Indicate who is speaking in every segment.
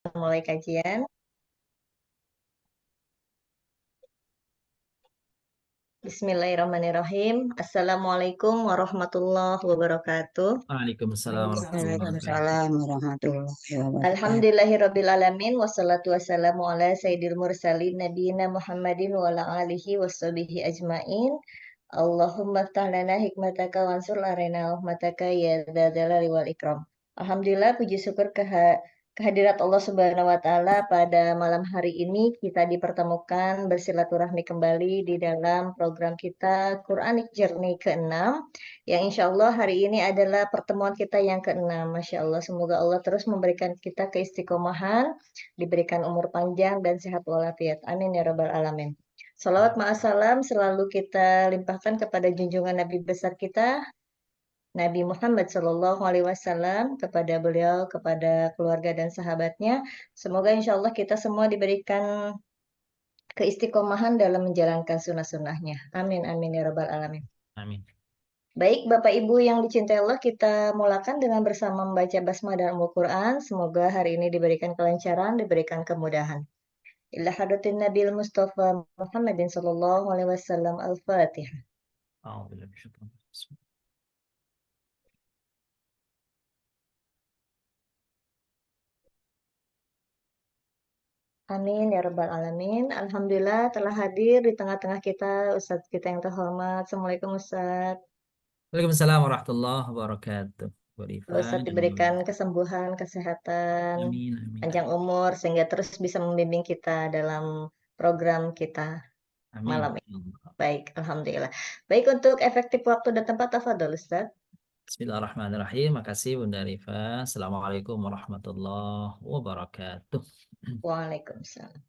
Speaker 1: Mulai kajian. Bismillahirrahmanirrahim. Assalamualaikum warahmatullahi wabarakatuh.
Speaker 2: Waalaikumsalam warahmatullahi wabarakatuh.
Speaker 3: Waalaikumsalam warahmatullahi wabarakatuh.
Speaker 1: Alhamdulillahirrabbilalamin. Wassalatu wassalamu ala sayyidil mursalin nabiyina Muhammadin wa ala alihi washabihi ajmain. Allahumma ftah lana hikmataka wansur larena rahmataka ya dzal wal ikram. Alhamdulillah, puji syukur kehadirat Allah Subhanahu wa taala pada malam hari ini kita dipertemukan bersilaturahmi kembali di dalam program kita Quranic Journey ke-6 yang insya Allah hari ini adalah pertemuan kita yang ke-6. Masya Allah, semoga Allah terus memberikan kita keistiqomahan, diberikan umur panjang dan sehat walafiat. Amin ya rabbal alamin. Salawat ma'asalam selalu kita limpahkan kepada junjungan Nabi besar kita, Nabi Muhammad Shallallahu Alaihi Wasallam, kepada beliau, kepada keluarga dan sahabatnya. Semoga insya Allah kita semua diberikan keistiqomahan dalam menjalankan sunnah-sunnahnya. Amin, amin ya rabbal alamin.
Speaker 2: Amin.
Speaker 1: Baik, Bapak Ibu yang dicintai Allah, kita mulakan dengan bersama membaca basmalah dan Al-Quran. Semoga hari ini diberikan kelancaran, diberikan kemudahan. Ila hadratin Nabil Mustafa Muhammadin sallallahu alaihi wasallam. Al-Fatihah.
Speaker 2: A'udzubillahi minasyaitonir rajim.
Speaker 1: Amin ya rabbal alamin. Alhamdulillah telah hadir di tengah-tengah kita Ustadz kita yang terhormat. Assalamualaikum Ustadz.
Speaker 2: Waalaikumsalam warahmatullahi wabarakatuh. Bu Rifa,
Speaker 1: Ustadz diberikan kesembuhan, kesehatan,
Speaker 2: amin, amin,
Speaker 1: panjang umur sehingga terus bisa membimbing kita dalam program kita
Speaker 2: amin.
Speaker 1: malam ini. Baik, alhamdulillah. Baik, untuk efektif waktu dan tempat, tafadhol Ustaz.
Speaker 2: Bismillahirrahmanirrahim. Makasih Bunda Rifa. Assalamualaikum warahmatullahi wabarakatuh.
Speaker 1: Waalaikumsalam.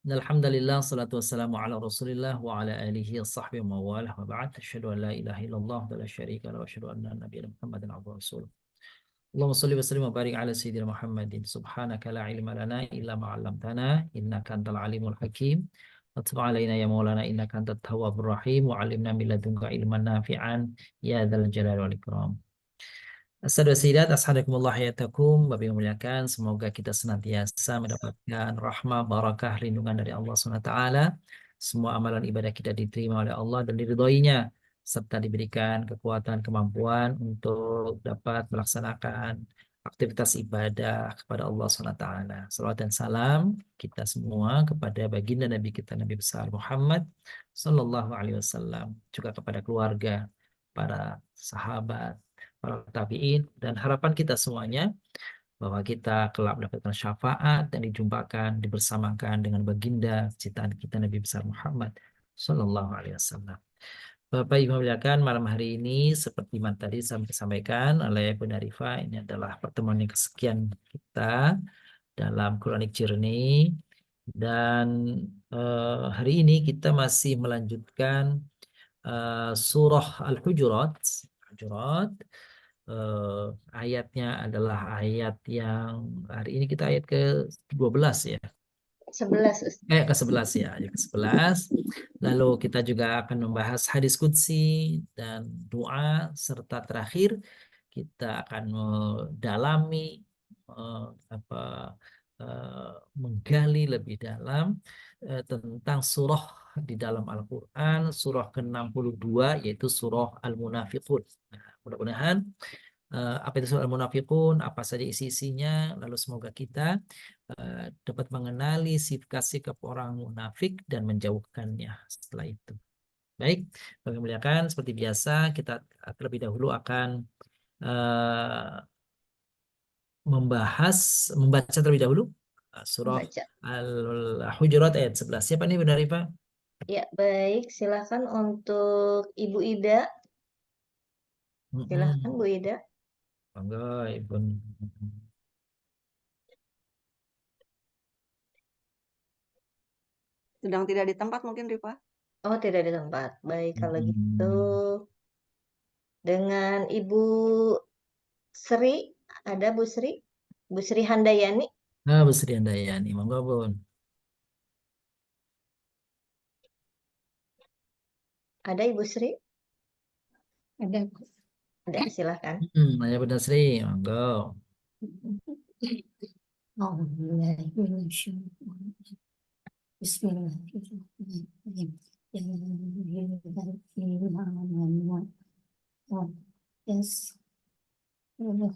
Speaker 2: Alhamdulillah, salatu wassalamu ala rasulillah wa ala alihi wa sahbihi wa mawalah wa ba'd. Asyhadu an la ilaha illallah wa la syarika lahu wa asyhadu anna nabiyana Muhammadan abduhu wa rasuluh. Allahumma shalli wa sallim wa barik ala sayyidina Muhammadin. Subhanaka la ilma lana illa ma 'allamtana innaka antal alimul hakim. Wa tub 'alaina ya maulana innaka antat tawwabur rahim wa 'allimna min ladunka ilman nafi'an ya dzal jalali wal ikram. Assalamualaikum sayyidat, assalamualaikum hayatakum. Bapak yang muliakan, semoga kita senantiasa mendapatkan rahmah, barakah, lindungan dari Allah SWT. Semua amalan ibadah kita diterima oleh Allah dan diridhoinya, serta diberikan kekuatan, kemampuan untuk dapat melaksanakan aktivitas ibadah kepada Allah SWT. Salawat dan salam kita semua kepada baginda Nabi kita, Nabi besar Muhammad Sallallahu Alaihi Wasallam, juga kepada keluarga, para sahabat, para tabi'in, dan harapan kita semuanya bahwa kita kelak mendapatkan syafaat dan dijumpakan, dibersamakan dengan baginda ciptaan kita Nabi besar Muhammad Sallallahu Alaihi Wasallam. Bapak Ibu muliakan, malam hari ini seperti yang tadi disampaikan oleh Bunda Rifa, ini adalah pertemuan yang kesekian kita dalam Quranic Journey, dan hari ini kita masih melanjutkan surah Al-Hujurat. Ayatnya adalah ayat yang hari ini kita ayat ke-12 ya.
Speaker 1: 11 Ustaz.
Speaker 2: Ke-11 ya, ayat ke-11. Lalu kita juga akan membahas hadis qudsi dan doa, serta terakhir kita akan mendalami menggali lebih dalam tentang surah di dalam Al-Quran, surah ke-62 yaitu surah Al-Munafiqun. Nah, mudah-mudahan apa itu surah Al-Munafiqun, apa saja isi-isinya, lalu semoga kita dapat mengenali sikap orang munafik dan menjauhkannya setelah itu. Baik, bagi muliakan, seperti biasa kita terlebih dahulu akan membaca terlebih dahulu surah Al-Hujurat ayat 11. Siapa nih Bunda Rifa?
Speaker 1: Ya, baik. Silakan untuk Ibu Ida. Silakan Bu Ida.
Speaker 2: Monggo, Ibu.
Speaker 3: Sedang tidak di tempat mungkin, Rifa?
Speaker 1: Oh, tidak di tempat. Baik, kalau gitu dengan Ibu Sri, ada Bu Sri? Bu Sri Handayani.
Speaker 2: Nah, Bu Sri Handayani, monggo Bun.
Speaker 1: Ada Ibu Sri?
Speaker 4: Ada.
Speaker 1: Ada, silakan.
Speaker 2: Ayo Bunda Sri, monggo.
Speaker 4: أعوذ بالله من الشيطان الرجيم. بسم الله الرحمن الرحيم. يا أيها الذين آمنوا يسألوا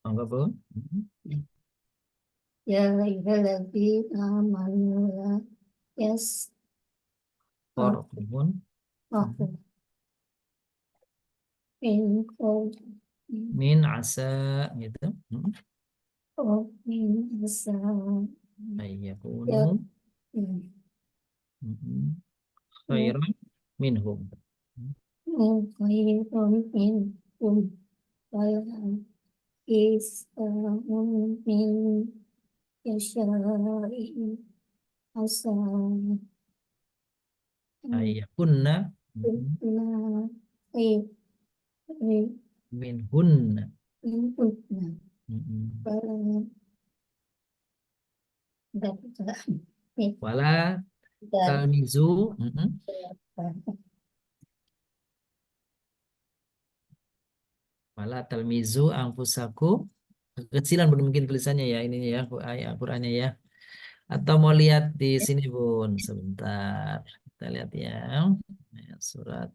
Speaker 2: Monggo Bu.
Speaker 4: يا أيها الذين آمنوا لا يسألوا
Speaker 2: Qur'un
Speaker 4: منكم
Speaker 2: min asa gitu.
Speaker 4: من أساء
Speaker 2: Ayyakunu khairan minhum.
Speaker 4: خير منكم ولا إساء من يشاء عسى
Speaker 2: Ayyakunna
Speaker 4: كنا خير
Speaker 2: minhunna.
Speaker 4: منكم ولا
Speaker 2: Wala talmizu wala talmizu anfusakum. Kekecilan belum mungkin tulisannya ya ininya ya ayat Al-Qur'annya ya. Atau mau lihat di sini Bun, sebentar. Kita lihat ya. Surat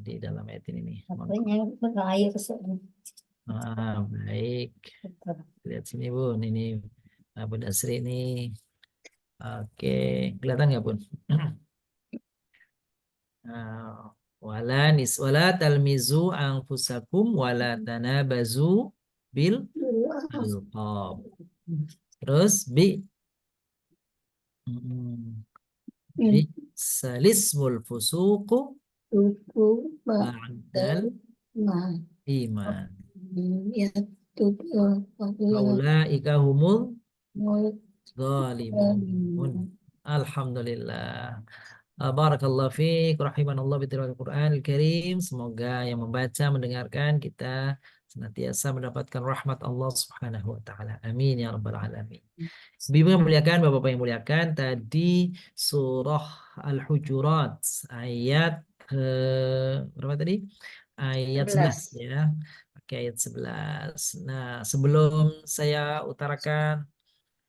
Speaker 2: di dalam ayat ini nih.
Speaker 4: berair
Speaker 2: Baik. Lihat sini Bun, ini Bunda Sri ini. Oke, kelihatan nggak Bun? Wala talmizu anfusakum wala tanabazu bil alqab. Terus salismul fusuqu ba'dal iman. Ulaika humul zalimun. Alhamdulillah. Barakallahu fiik, rahimanallah bitilawati Qur'anil Karim. Semoga yang membaca, mendengarkan kita senantiasa mendapatkan rahmat Allah Subhanahu wa taala. Amin ya rabbal alamin. Ibu yang muliakan, Bapak-bapak yang muliakan, tadi surah Al-Hujurat ayat berapa tadi? Ayat 11 ya. Oke, ayat 11. Nah, sebelum saya utarakan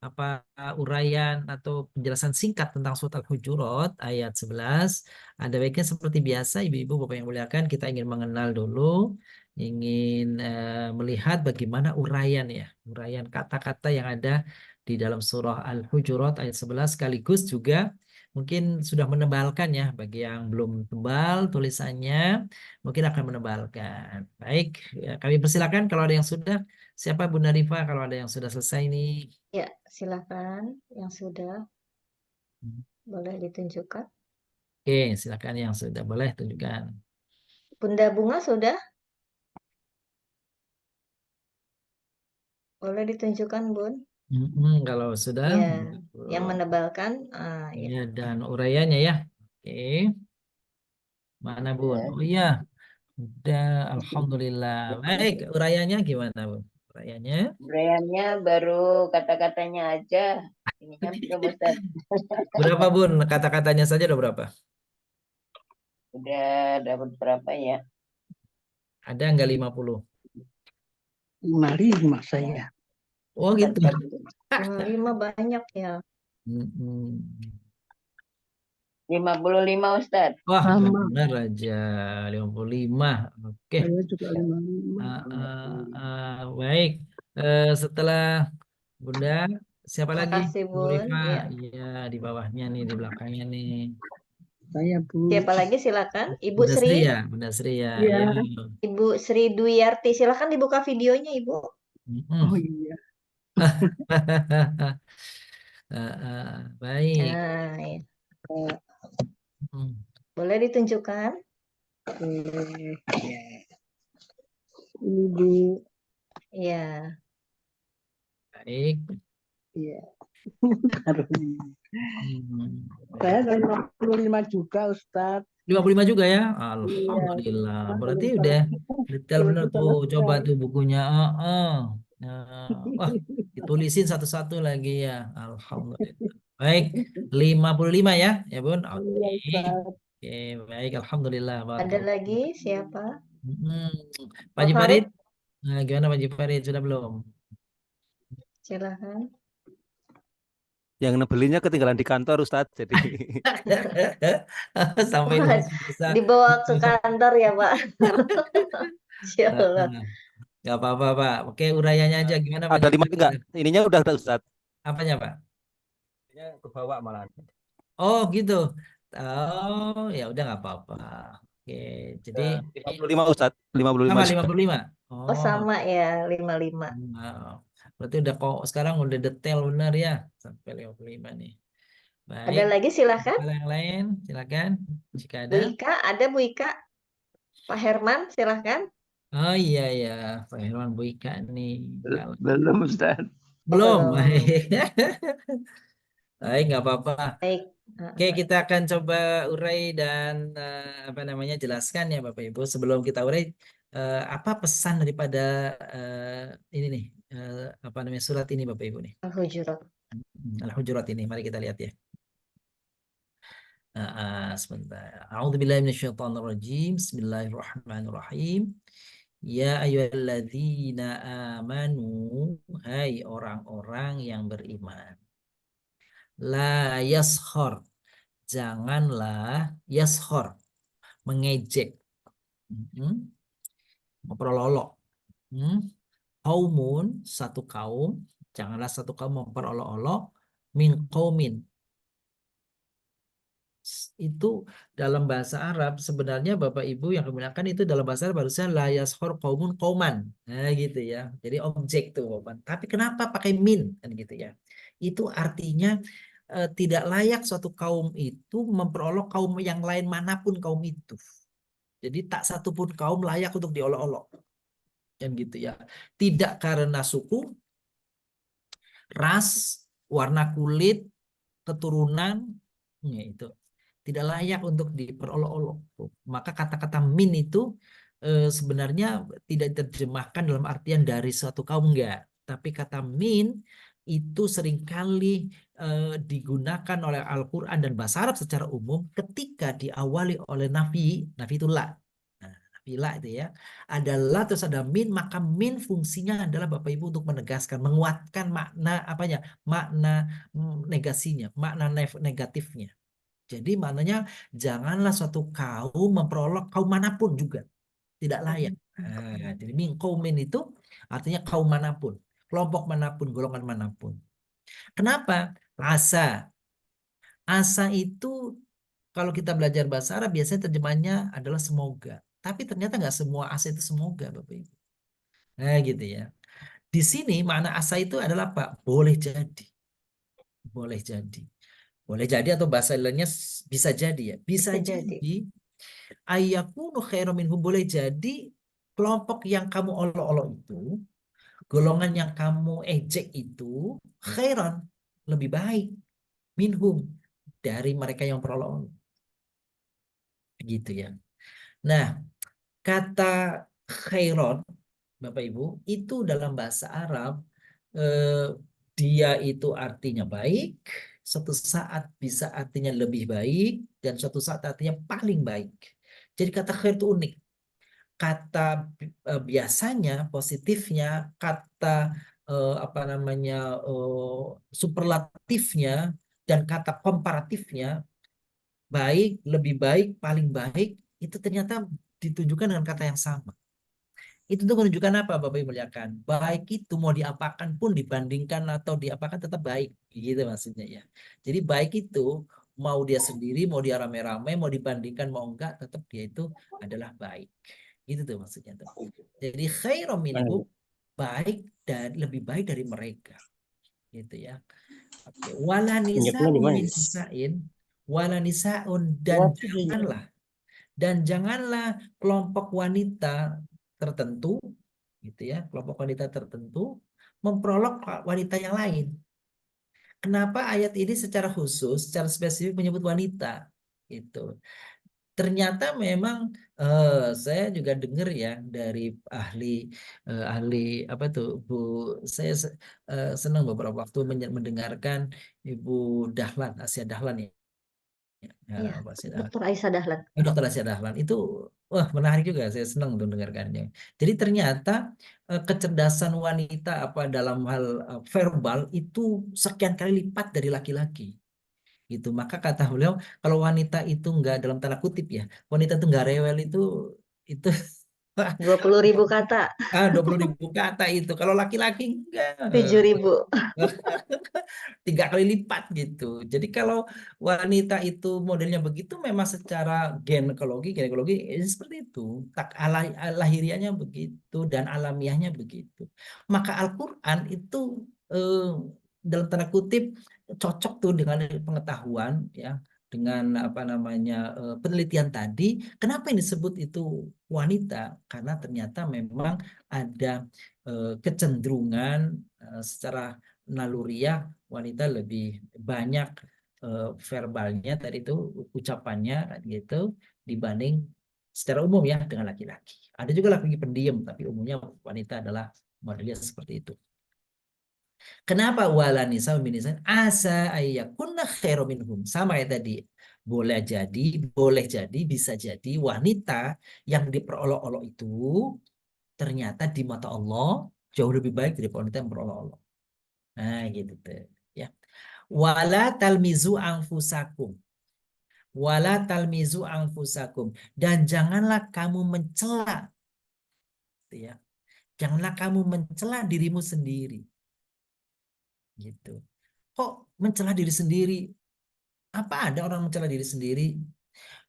Speaker 2: apa uraian atau penjelasan singkat tentang surat Al-Hujurat ayat 11, ada baiknya seperti biasa ibu-ibu bapak yang muliakan kita ingin mengenal dulu, ingin melihat bagaimana uraian ya, uraian kata-kata yang ada di dalam surah Al-Hujurat ayat 11, sekaligus juga mungkin sudah menebalkan ya, bagi yang belum tebal tulisannya mungkin akan menebalkan. Baik, ya, kami persilakan kalau ada yang sudah. Siapa Bunda Rifa kalau ada yang sudah selesai nih?
Speaker 1: Ya, silakan yang sudah boleh ditunjukkan.
Speaker 2: Oke, silakan yang sudah boleh tunjukkan.
Speaker 1: Bunda Bunga sudah? Boleh ditunjukkan, Bun?
Speaker 2: Kalau sudah,
Speaker 1: Ya, yang menebalkan.
Speaker 2: ya, dan uraiannya ya. Oke, mana Bun? Oh iya, udah. Alhamdulillah. Baik, uraiannya gimana Bun? Uraiannya?
Speaker 3: Uraiannya baru kata-katanya aja. Ini kan belum Ustaz.
Speaker 2: Berapa Bun? Kata-katanya saja udah berapa?
Speaker 3: Udah dapat berapa ya?
Speaker 2: Ada nggak 50?
Speaker 5: 55 saya.
Speaker 2: Oh gitu.
Speaker 1: 5 banyak ya.
Speaker 3: 55 Ustaz.
Speaker 2: Wah,
Speaker 5: Sama.
Speaker 2: benar aja 55. Oke.
Speaker 5: Saya juga 55.
Speaker 2: Baik. Setelah Bunda, siapa lagi?
Speaker 1: Makasih,
Speaker 2: Bu
Speaker 1: Bun.
Speaker 2: Rifa.
Speaker 1: Ya.
Speaker 2: Iya, di bawahnya nih, di belakangnya nih.
Speaker 5: Saya Bu.
Speaker 1: Siapa lagi silakan? Ibu
Speaker 2: Bunda Sri
Speaker 1: Sri.
Speaker 2: ya, Bunda Sri ya.
Speaker 5: Iya.
Speaker 2: Ayo.
Speaker 1: Ibu Sri Duyarti. Silakan dibuka videonya, Ibu.
Speaker 5: Oh iya.
Speaker 2: Baik.
Speaker 1: Nah, ya.
Speaker 2: Hmm.
Speaker 1: Boleh ditunjukkan?
Speaker 5: Ya. Ini Bu.
Speaker 1: Iya.
Speaker 2: Baik.
Speaker 5: Iya.
Speaker 2: Hmm.
Speaker 5: Saya 55 juga Ustaz.
Speaker 2: 55 juga ya? Alhamdulillah. Berarti udah detail bener tuh. Coba tuh bukunya. Wah, ditulisin satu-satu lagi ya. Alhamdulillah. Baik, 55 ya, ya Bun. Oke. Oke, baik. Alhamdulillah.
Speaker 1: Ada lagi siapa?
Speaker 2: Pak Haji Farid. Nah, gimana Pak Farid, sudah belum?
Speaker 1: Silahkan.
Speaker 6: Yang nebelinya ketinggalan di kantor Ustadz. Jadi
Speaker 2: Sampai
Speaker 1: Wah,
Speaker 2: langsung bisa.
Speaker 1: dibawa ke kantor ya, Pak. Insya
Speaker 2: Nah,
Speaker 1: Allah.
Speaker 2: nggak apa-apa Pak. Oke, urayanya aja gimana Pak
Speaker 6: ada 5 enggak?
Speaker 2: Farid?
Speaker 6: Ininya udah ada Ustadz.
Speaker 2: Apanya Pak?
Speaker 6: Ininya ke bawah malah.
Speaker 2: Oh gitu. Oh ya udah nggak apa-apa. Oke, jadi
Speaker 6: 55 Ustadz. 55
Speaker 2: sama
Speaker 6: juga.
Speaker 2: 55.
Speaker 1: Oh,
Speaker 2: Oh,
Speaker 1: sama ya, 55.
Speaker 2: wow. Berarti udah kok sekarang udah detail benar ya sampai 55 nih.
Speaker 1: Ada
Speaker 2: Baik.
Speaker 1: lagi silahkan.
Speaker 2: Hal yang lain silakan jika
Speaker 1: Bu
Speaker 2: ada.
Speaker 1: Ika, ada Bu Ika? Pak Herman, silahkan.
Speaker 2: Oh iya ya, Pak Herman Bu Ika nih. Kalau
Speaker 7: Belum Ustaz.
Speaker 1: Oh,
Speaker 2: belum.
Speaker 1: belum.
Speaker 2: Baik, nggak apa-apa.
Speaker 1: Baik.
Speaker 2: Oke, kita akan coba urai dan apa namanya jelaskan ya Bapak Ibu. Sebelum kita urai, apa pesan daripada ini nih, apa namanya surat ini Bapak Ibu nih,
Speaker 1: Al-Hujurat.
Speaker 2: Al-Hujurat ini. Mari kita lihat ya. Sebentar. A'udzubillahi minasyaitonirrajim. Bismillahirrahmanirrahim. Ya ayyuhalladzina amanu, hai orang-orang yang beriman. La yaskhor, janganlah yaskhor, mengejek, memperolok. Kaumun, satu kaum, janganlah satu kaum memperolok-olok min qaumin. Itu dalam bahasa Arab sebenarnya Bapak Ibu yang kemudian itu dalam bahasa Arab harusnya la yaskhor qaumun qauman. Nah gitu ya. Jadi objek tuh Bapak. Tapi kenapa pakai min kan gitu ya. Itu artinya tidak layak suatu kaum itu memperolok kaum yang lain manapun kaum itu. Jadi tak satu pun kaum layak untuk diolok-olok. Kan gitu ya. Tidak karena suku, ras, warna kulit, keturunan, ya itu tidak layak untuk diperolok-olok. Maka kata-kata min itu sebenarnya tidak diterjemahkan dalam artian dari suatu kaum, enggak. Tapi kata min itu seringkali digunakan oleh Al-Quran dan bahasa Arab secara umum ketika diawali oleh nafi, nafi itu la. Nah, nafi la itu ya. Adalah terus ada min, maka min fungsinya adalah Bapak Ibu untuk menegaskan, menguatkan makna apanya? Makna negasinya, makna negatifnya. Jadi maknanya janganlah suatu kaum memperolok kaum manapun juga. Tidak layak. Nah, jadi min qaumin itu artinya kaum manapun. Kelompok manapun, golongan manapun. Kenapa? Asa. Asa itu kalau kita belajar bahasa Arab biasanya terjemahnya adalah semoga. Tapi ternyata nggak semua asa itu semoga Bapak Ibu. Nah gitu ya. Di sini makna asa itu adalah apa? Boleh jadi. Boleh jadi. Boleh jadi atau bahasa lainnya bisa jadi ya. Bisa
Speaker 1: Bisa jadi.
Speaker 2: jadi ayyakunu khairum minhum, boleh jadi kelompok yang kamu olok-olok itu, golongan yang kamu ejek itu khairan, lebih baik minhum, dari mereka yang perolok-olok. Gitu ya. Nah, kata khairon Bapak Ibu itu dalam bahasa Arab dia itu artinya baik, suatu saat bisa artinya lebih baik, dan suatu saat artinya paling baik. Jadi kata khair itu unik. Kata biasanya positifnya, kata apa namanya superlatifnya, dan kata komparatifnya baik, lebih baik, paling baik itu ternyata ditunjukkan dengan kata yang sama. Itu tuh menunjukkan apa Bapak Ibu muliakan? Baik itu mau diapakan pun dibandingkan atau diapakan tetap baik. Gitu maksudnya ya. Jadi baik itu mau dia sendiri, mau dia rame-rame, mau dibandingkan mau enggak, tetap dia itu adalah baik. Gitu tuh maksudnya tuh. Jadi khairum minhum, baik dan lebib baik dari mereka. Gitu ya. Oke. Wala nisa'un min nisa'in, wala nisa'un, dan janganlah kelompok wanita tertentu, gitu ya, kelompok wanita tertentu memperolok wanita yang lain. Kenapa ayat ini secara khusus, secara spesifik menyebut wanita? Gitu. Ternyata memang saya juga dengar ya dari ahli apa tuh Bu, saya senang beberapa waktu mendengarkan Ibu Dahlan, Asia Dahlan ya.
Speaker 1: Iya,
Speaker 2: Pak Said Ahlan.
Speaker 1: Dr. Aisyah Dahlan.
Speaker 2: Dr. Aisyah Dahlan itu wah menarik juga, saya senang tuh mendengarkannya. Jadi ternyata kecerdasan wanita apa dalam hal verbal itu sekian kali lipat dari laki-laki gitu. Maka kata beliau kalau wanita itu enggak, dalam tanda kutip ya, wanita itu enggak rewel itu
Speaker 1: 20.000 kata,
Speaker 2: 20.000 kata itu. Kalau laki-laki enggak
Speaker 1: 7.000.
Speaker 2: 3 kali lipat gitu. Jadi kalau wanita itu modelnya begitu, memang secara ginekologi seperti itu. Tak lahiriahnya begitu dan alamiahnya begitu. Maka Al-Quran itu eh, dalam tanda kutip cocok tuh dengan pengetahuan ya, dengan apa namanya penelitian tadi. Kenapa yang disebut itu wanita? Karena ternyata memang ada kecenderungan secara naluriah wanita lebih banyak verbalnya tadi itu, ucapannya gitu, dibanding secara umum ya dengan laki-laki. Ada juga laki-laki pendiam, tapi umumnya wanita adalah modelnya seperti itu. Kenapa wala nisa min nisa asa ayyakunna khairum minhum? Sama kayak tadi. Boleh jadi, bisa jadi wanita yang diperolok-olok itu ternyata di mata Allah jauh lebih baik daripada wanita yang berolok-olok. Nah, gitu tuh. Ya. Wala talmizu anfusakum. Wala talmizu anfusakum. Dan janganlah kamu mencela. Ya. Janganlah kamu mencela dirimu sendiri. Gitu. Kok mencela diri sendiri? Apa ada orang mencela diri sendiri?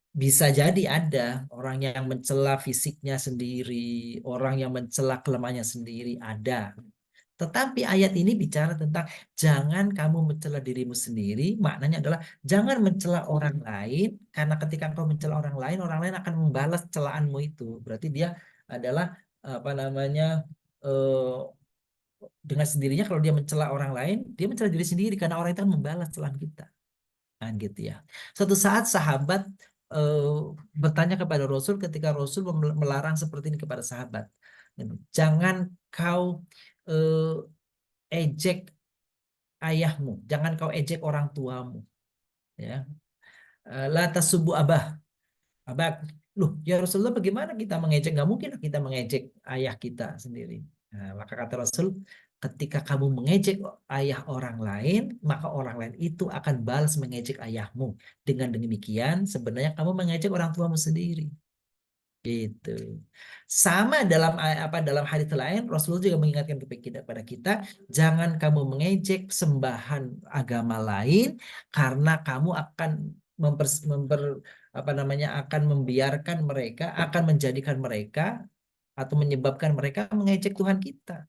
Speaker 2: Bisa jadi ada orang yang mencela fisiknya sendiri, orang yang mencela kelemahannya sendiri, ada. Tetapi ayat ini bicara tentang jangan kamu mencela dirimu sendiri, maknanya adalah jangan mencela orang lain, karena ketika kau mencela orang lain akan membalas celaanmu itu. Berarti dia adalah apa namanya dengan sendirinya kalau dia mencela orang lain, dia mencela diri sendiri karena orang itu kan membalas celaan kita. Nah, gitu ya. Suatu saat sahabat bertanya kepada Rasul ketika Rasul melarang seperti ini kepada sahabat. Jangan kau ejek ayahmu, jangan kau ejek orang tuamu, ya. La tasubbu abah. Abah, loh ya Rasulullah, bagaimana kita mengejek? Gak mungkin kita mengejek ayah kita sendiri. Nah, maka kata Rasul, ketika kamu mengejek ayah orang lain, maka orang lain itu akan balas mengejek ayahmu. Dengan demikian, sebenarnya kamu mengejek orang tuamu sendiri. Gitu. Sama dalam hadis lain Rasulullah juga mengingatkan kepada kita, jangan kamu mengejek sembahan agama lain karena kamu akan akan membiarkan mereka, akan menjadikan mereka atau menyebabkan mereka mengejek Tuhan kita,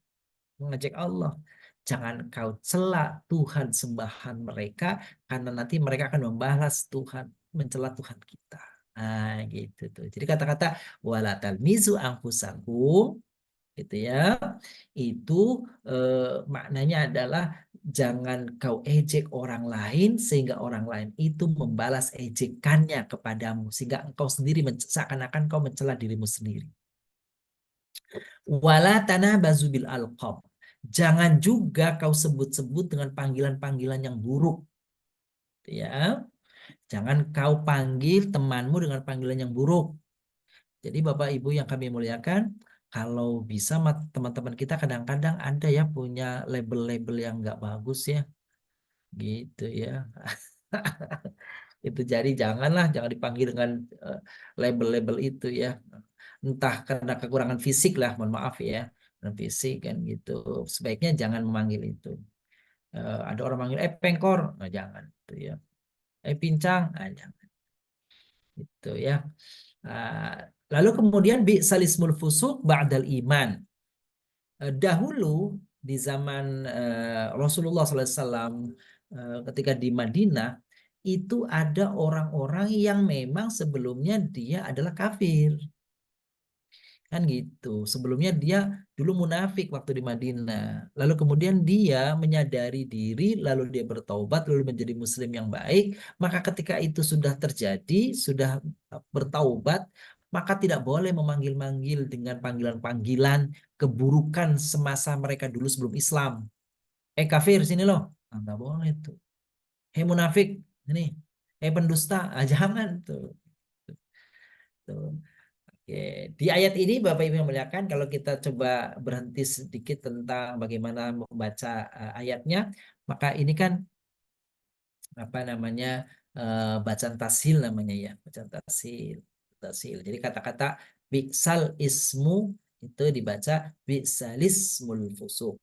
Speaker 2: mengejek Allah. Jangan kau cela Tuhan sembahan mereka karena nanti mereka akan membalas Tuhan, mencela Tuhan kita. Nah, gitu tuh. Jadi kata-kata wala talmizu anfusakum gitu ya. Itu maknanya adalah jangan kau ejek orang lain sehingga orang lain itu membalas ejekannya kepadamu sehingga engkau sendiri seakan-akan kau mencela dirimu sendiri. Wala tanabazu bil alqab. Jangan juga kau sebut-sebut dengan panggilan-panggilan yang buruk. Ya. Jangan kau panggil temanmu dengan panggilan yang buruk. Jadi Bapak Ibu yang kami muliakan, kalau bisa teman-teman kita kadang-kadang ada ya punya label-label yang nggak bagus ya. Gitu ya. Itu jadi jangan dipanggil dengan label-label itu ya. Entah karena kekurangan fisik lah, mohon maaf ya. Kekurangan fisik kan gitu. Sebaiknya jangan memanggil itu. Ada orang manggil pengkor, nah, jangan gitu ya. Pincang, nah, jangan. Gitu ya. Lalu kemudian bi'salismul fusuq ba'dal iman. Dahulu di zaman Rasulullah SAW ketika di Madinah itu ada orang-orang yang memang sebelumnya dia adalah kafir. Kan gitu. Sebelumnya dia dulu munafik waktu di Madinah. Lalu kemudian dia menyadari diri, lalu dia bertaubat, lalu menjadi muslim yang baik. Maka ketika itu sudah terjadi, sudah bertaubat, maka tidak boleh memanggil-manggil dengan panggilan-panggilan keburukan semasa mereka dulu sebelum Islam. Kafir sini loh. Nah, nggak boleh tuh. Hei munafik, ini. pendusta, jangan tuh. Tuh. Oke, di ayat ini Bapak Ibu yang muliakan, kalau kita coba berhenti sedikit tentang bagaimana membaca ayatnya, maka ini kan apa namanya bacaan tasil namanya ya, bacaan tasil. Jadi kata-kata biksal ismu itu dibaca biksalismul fusuq.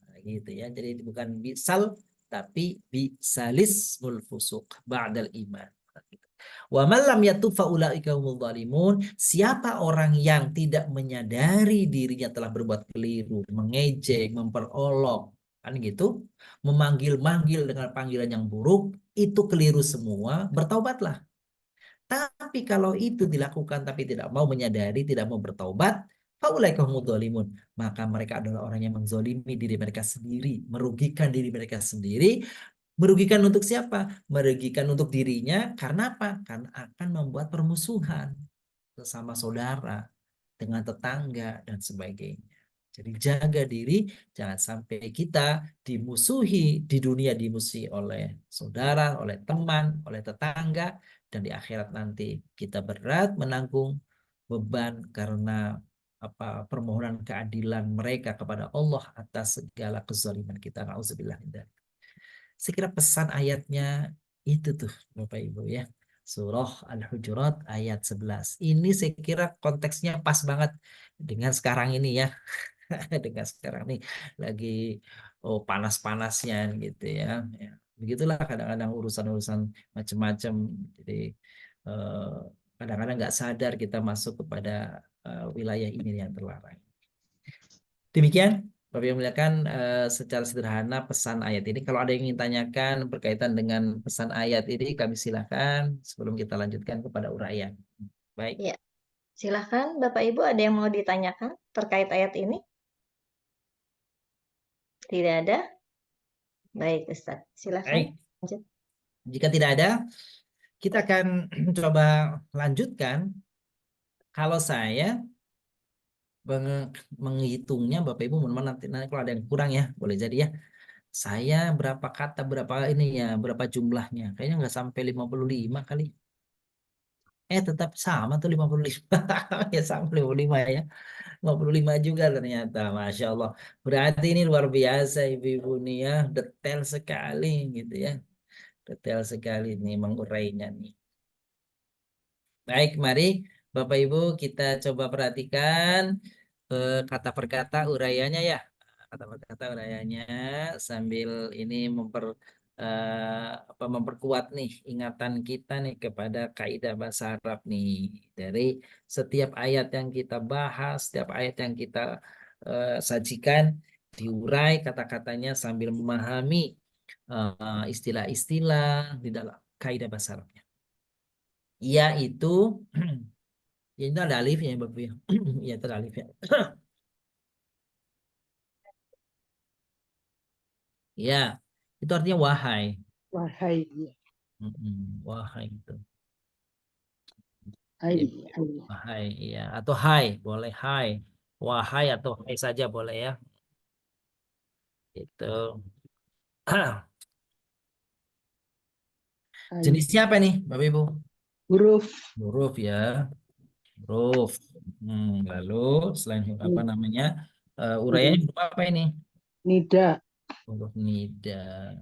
Speaker 2: Nah, gitu ya. Jadi bukan biksal tapi biksalismul fusuq ba'dal iman. Wa man lam yatub fa ulaika humul zalimun. Siapa orang yang tidak menyadari dirinya telah berbuat keliru, mengejek, memperolok, kan gitu, memanggil-manggil dengan panggilan yang buruk, itu keliru semua, bertaubatlah. Tapi kalau itu dilakukan tapi tidak mau menyadari, tidak mau bertaubat, faulaika humudz zalimun, maka mereka adalah orang yang menzolimi diri mereka sendiri, merugikan diri mereka sendiri. Merugikan untuk siapa? Merugikan untuk dirinya karena apa? Karena akan membuat permusuhan sesama saudara, dengan tetangga dan sebagainya. Jadi jaga diri, jangan sampai kita dimusuhi di dunia, dimusuhi oleh saudara, oleh teman, oleh tetangga, dan di akhirat nanti kita berat menanggung beban karena permohonan keadilan mereka kepada Allah atas segala kezaliman kita. Nauzubillah min dzalik. Saya kira pesan ayatnya itu tuh Bapak Ibu ya. Surah Al-Hujurat ayat 11. Ini saya kira konteksnya pas banget dengan sekarang ini ya. Dengan sekarang ini lagi panas-panasnya gitu ya. Ya. Begitulah kadang-kadang urusan-urusan macam-macam. Jadi kadang-kadang nggak sadar kita masuk kepada wilayah ini yang terlarang. Demikian Bapak yang muliakan secara sederhana pesan ayat ini. Kalau ada yang ingin tanyakan berkaitan dengan pesan ayat ini, kami silakan sebelum kita lanjutkan kepada uraian. Baik.
Speaker 1: Ya, silahkan Bapak Ibu ada yang mau ditanyakan terkait ayat ini? Tidak ada? Baik Ustaz, silahkan
Speaker 2: Baik.
Speaker 1: lanjut.
Speaker 2: Jika tidak ada, kita akan coba lanjutkan. Kalau saya menghitungnya, Bapak Ibu mohon maaf nanti kalau ada yang kurang ya, boleh jadi ya. Saya berapa kata, berapa ini ya, berapa jumlahnya. Kayaknya nggak sampai 55 kali. Tetap sama tuh 55. Ya sama 55 ya. 55 juga ternyata. Masya Allah. Berarti ini luar biasa ibu-ibu nih ya. Detail sekali gitu ya. Detail sekali nih mengurainya nih. Baik, mari Bapak Ibu kita coba perhatikan kata per kata uraiannya ya. Kata per kata uraiannya sambil ini memperkuat nih ingatan kita nih kepada kaidah bahasa Arab nih. Dari setiap ayat yang kita bahas, setiap ayat yang kita sajikan, diurai kata-katanya sambil memahami istilah-istilah di dalam kaidah bahasa Arabnya. Yaitu ya itu ada alifnya ya Bapak ya. Ya itu ada alifnya. Ya, itu artinya wahai.
Speaker 5: Wahai.
Speaker 2: Wahai itu.
Speaker 5: Hai.
Speaker 2: Ya, wahai, ya. Atau hai, boleh hai. Wahai atau hai saja boleh ya. Itu.
Speaker 5: Hai.
Speaker 2: Jenisnya apa nih, Bapak Ibu?
Speaker 5: Huruf.
Speaker 2: Huruf ya. Huruf. Lalu selain apa namanya? Uraiannya huruf apa ini?
Speaker 5: Nida.
Speaker 2: Huruf nida.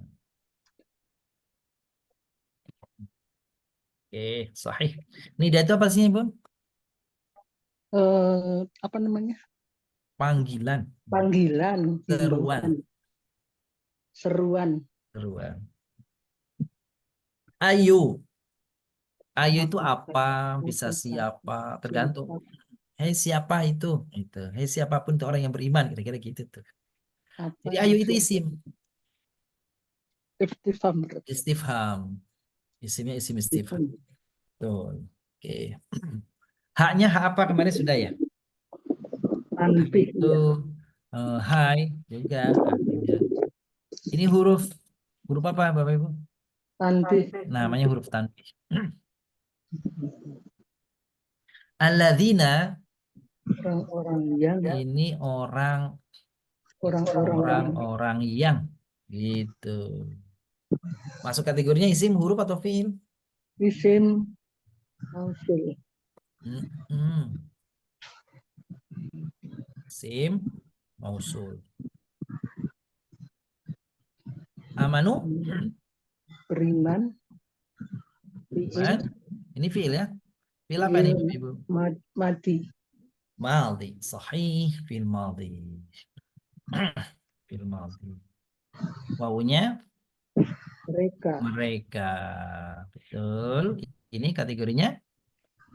Speaker 2: Oke, sahih. Nida itu apa sih, Ibu?
Speaker 5: Apa namanya?
Speaker 2: Panggilan.
Speaker 5: Panggilan.
Speaker 2: Seruan.
Speaker 5: Seruan.
Speaker 2: Seruan. Ayo. Ayo itu apa? Bisa siapa? Tergantung. Hei siapa itu? Itu. Hei siapapun itu orang yang beriman. Kira-kira gitu tuh.
Speaker 5: Apa
Speaker 2: Jadi ayo itu isim.
Speaker 5: Istifham.
Speaker 2: Istifham. Isimnya isim istifham.
Speaker 5: Istifham.
Speaker 2: Tuh. Oke. Haknya hak apa kemarin sudah ya?
Speaker 5: Tanbih.
Speaker 2: Itu hai juga artinya. Ini huruf apa Bapak Ibu?
Speaker 5: Tanbih.
Speaker 2: Namanya huruf tanbih. Alladzina
Speaker 5: Orang-orang yang.
Speaker 2: ini orang-orang yang gitu. Masuk kategorinya isim, huruf atau fiil?
Speaker 5: isim mausul.
Speaker 2: Isim mausul. Amanu,
Speaker 5: Beriman, fiil,
Speaker 2: ini fiil ya. Fiil apa nih,
Speaker 5: fiil
Speaker 2: Ibu?
Speaker 5: madi,
Speaker 2: Maldi, sahih, fiil maldi. Fiil maldi. Wawunya
Speaker 5: mereka,
Speaker 2: mereka. Betul. Ini kategorinya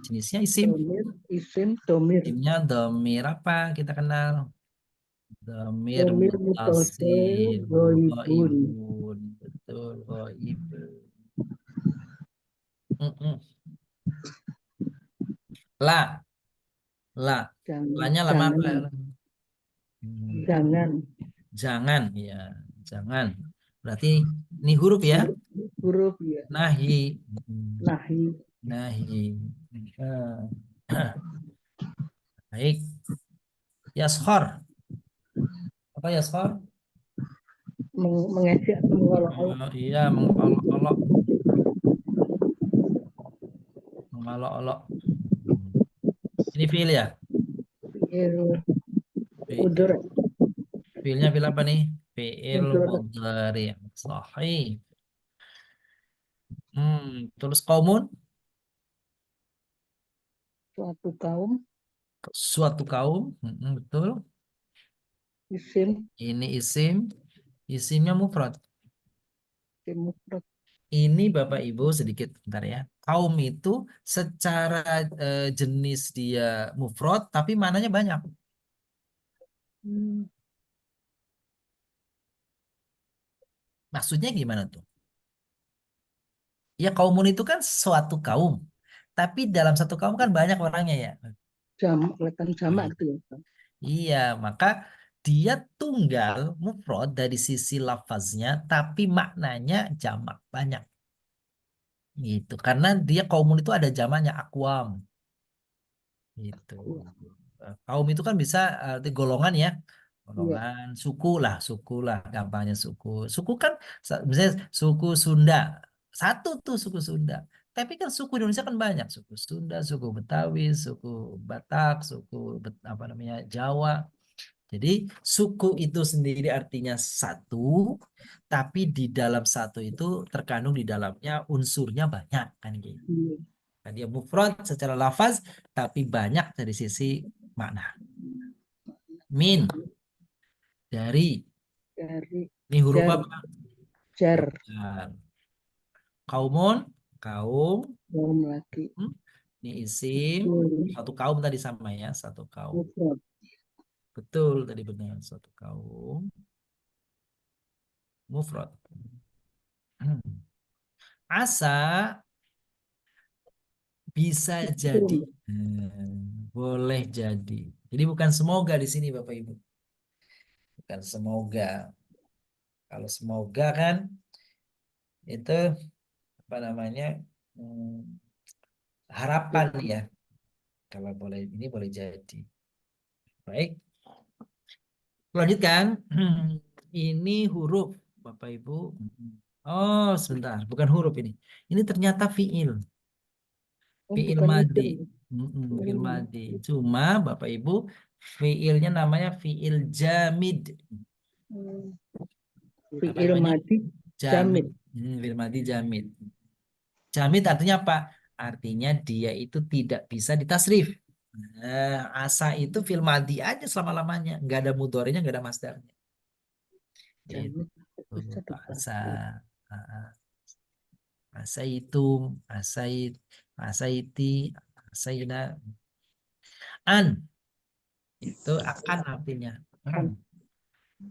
Speaker 2: jenisnya isim.
Speaker 5: domir, isim, domir,
Speaker 2: Isimnya domir apa kita kenal? Domir
Speaker 5: domir mutasil,
Speaker 2: mutasil,
Speaker 5: goibun,
Speaker 2: ghaibun. Betul, ghaibun. Mm-mm. La, la.
Speaker 5: jangan,
Speaker 2: Lanya lama apa?
Speaker 5: jangan, jangan,
Speaker 2: Jangan, ya, jangan. Berarti ini huruf ya?
Speaker 5: huruf ya,
Speaker 2: Nahi.
Speaker 5: nahi,
Speaker 2: Nahi. Baik. Yashor. Apa yashor?
Speaker 5: mengejek atau mengolok-olok,
Speaker 2: Iya, mengolok-olok. Mengolok-olok. Ini fiil ya?
Speaker 5: fiil,
Speaker 2: Fiil.
Speaker 5: mudur,
Speaker 2: Fiilnya fiil apa nih? Fiil
Speaker 5: mudur,
Speaker 2: mudhari. Sahih. Terus kaumun,
Speaker 5: suatu kaum,
Speaker 2: suatu kaum. Betul.
Speaker 5: isim,
Speaker 2: Ini isim. Isimnya mufrad.
Speaker 5: isim mufrad,
Speaker 2: Ini Bapak Ibu sedikit bentar ya. Kaum itu secara jenis dia mufrad tapi mananya banyak. Maksudnya gimana tuh? Ya kaumun itu kan suatu kaum. Tapi dalam satu kaum kan banyak orangnya ya.
Speaker 5: jamak, kelihatan jamak gitu ya.
Speaker 2: Iya, maka dia tunggal mufrad dari sisi lafaznya tapi maknanya jamak banyak. Gitu. Karena dia kaumun itu ada jamaknya akwam. Gitu. Kaum itu kan bisa arti golongan ya.
Speaker 5: Iya,
Speaker 2: Golongan suku lah, gampangnya suku. Suku kan misalnya suku Sunda. Satu tuh suku Sunda. Tapi kan suku Indonesia kan banyak, suku Sunda, suku Betawi, suku Batak, suku apa namanya Jawa. Jadi suku itu sendiri artinya satu, tapi di dalam satu itu terkandung di dalamnya unsurnya banyak kan gitu.
Speaker 5: iya.
Speaker 2: Nah, dia mufrad secara lafaz tapi banyak dari sisi makna. Min dari
Speaker 5: Dari
Speaker 2: ini huruf
Speaker 5: jar,
Speaker 2: apa?
Speaker 5: jar,
Speaker 2: Bukan. Kaumun kaum.
Speaker 5: kaum lagi,
Speaker 2: Ini isim
Speaker 5: betul,
Speaker 2: satu kaum tadi sama ya satu kaum.
Speaker 5: mufrad,
Speaker 2: Betul tadi benar satu kaum mufrad. Asa bisa jadi.
Speaker 5: betul.
Speaker 2: Boleh jadi. Jadi bukan semoga di sini Bapak Ibu. Bukan semoga. Kalau semoga kan itu apa namanya harapan ya. Kalau boleh ini boleh jadi. Baik. Lanjutkan. Ini huruf Bapak Ibu. Oh sebentar, bukan huruf ini. Ini ternyata fiil.
Speaker 5: Oh,
Speaker 2: Fiil
Speaker 5: bukan
Speaker 2: madi.
Speaker 5: isim.
Speaker 2: Fiil madi. Cuma Bapak Ibu fiilnya namanya fiil jamid. Apa
Speaker 5: Fiil
Speaker 2: namanya?
Speaker 5: madi,
Speaker 2: Jamid.
Speaker 5: jamid.
Speaker 2: Fiil madi jamid. Jamid artinya apa? Artinya dia itu tidak bisa ditasrif. Nah, asa itu fiil madi aja selama-lamanya. Nggak ada mudhari'nya, nggak ada masdarnya. Gitu.
Speaker 5: Jamid bisa
Speaker 2: Asa.
Speaker 5: dipakai.
Speaker 2: Asaitum, asait, asaiti, asaina. An itu akan artinya.
Speaker 5: Kan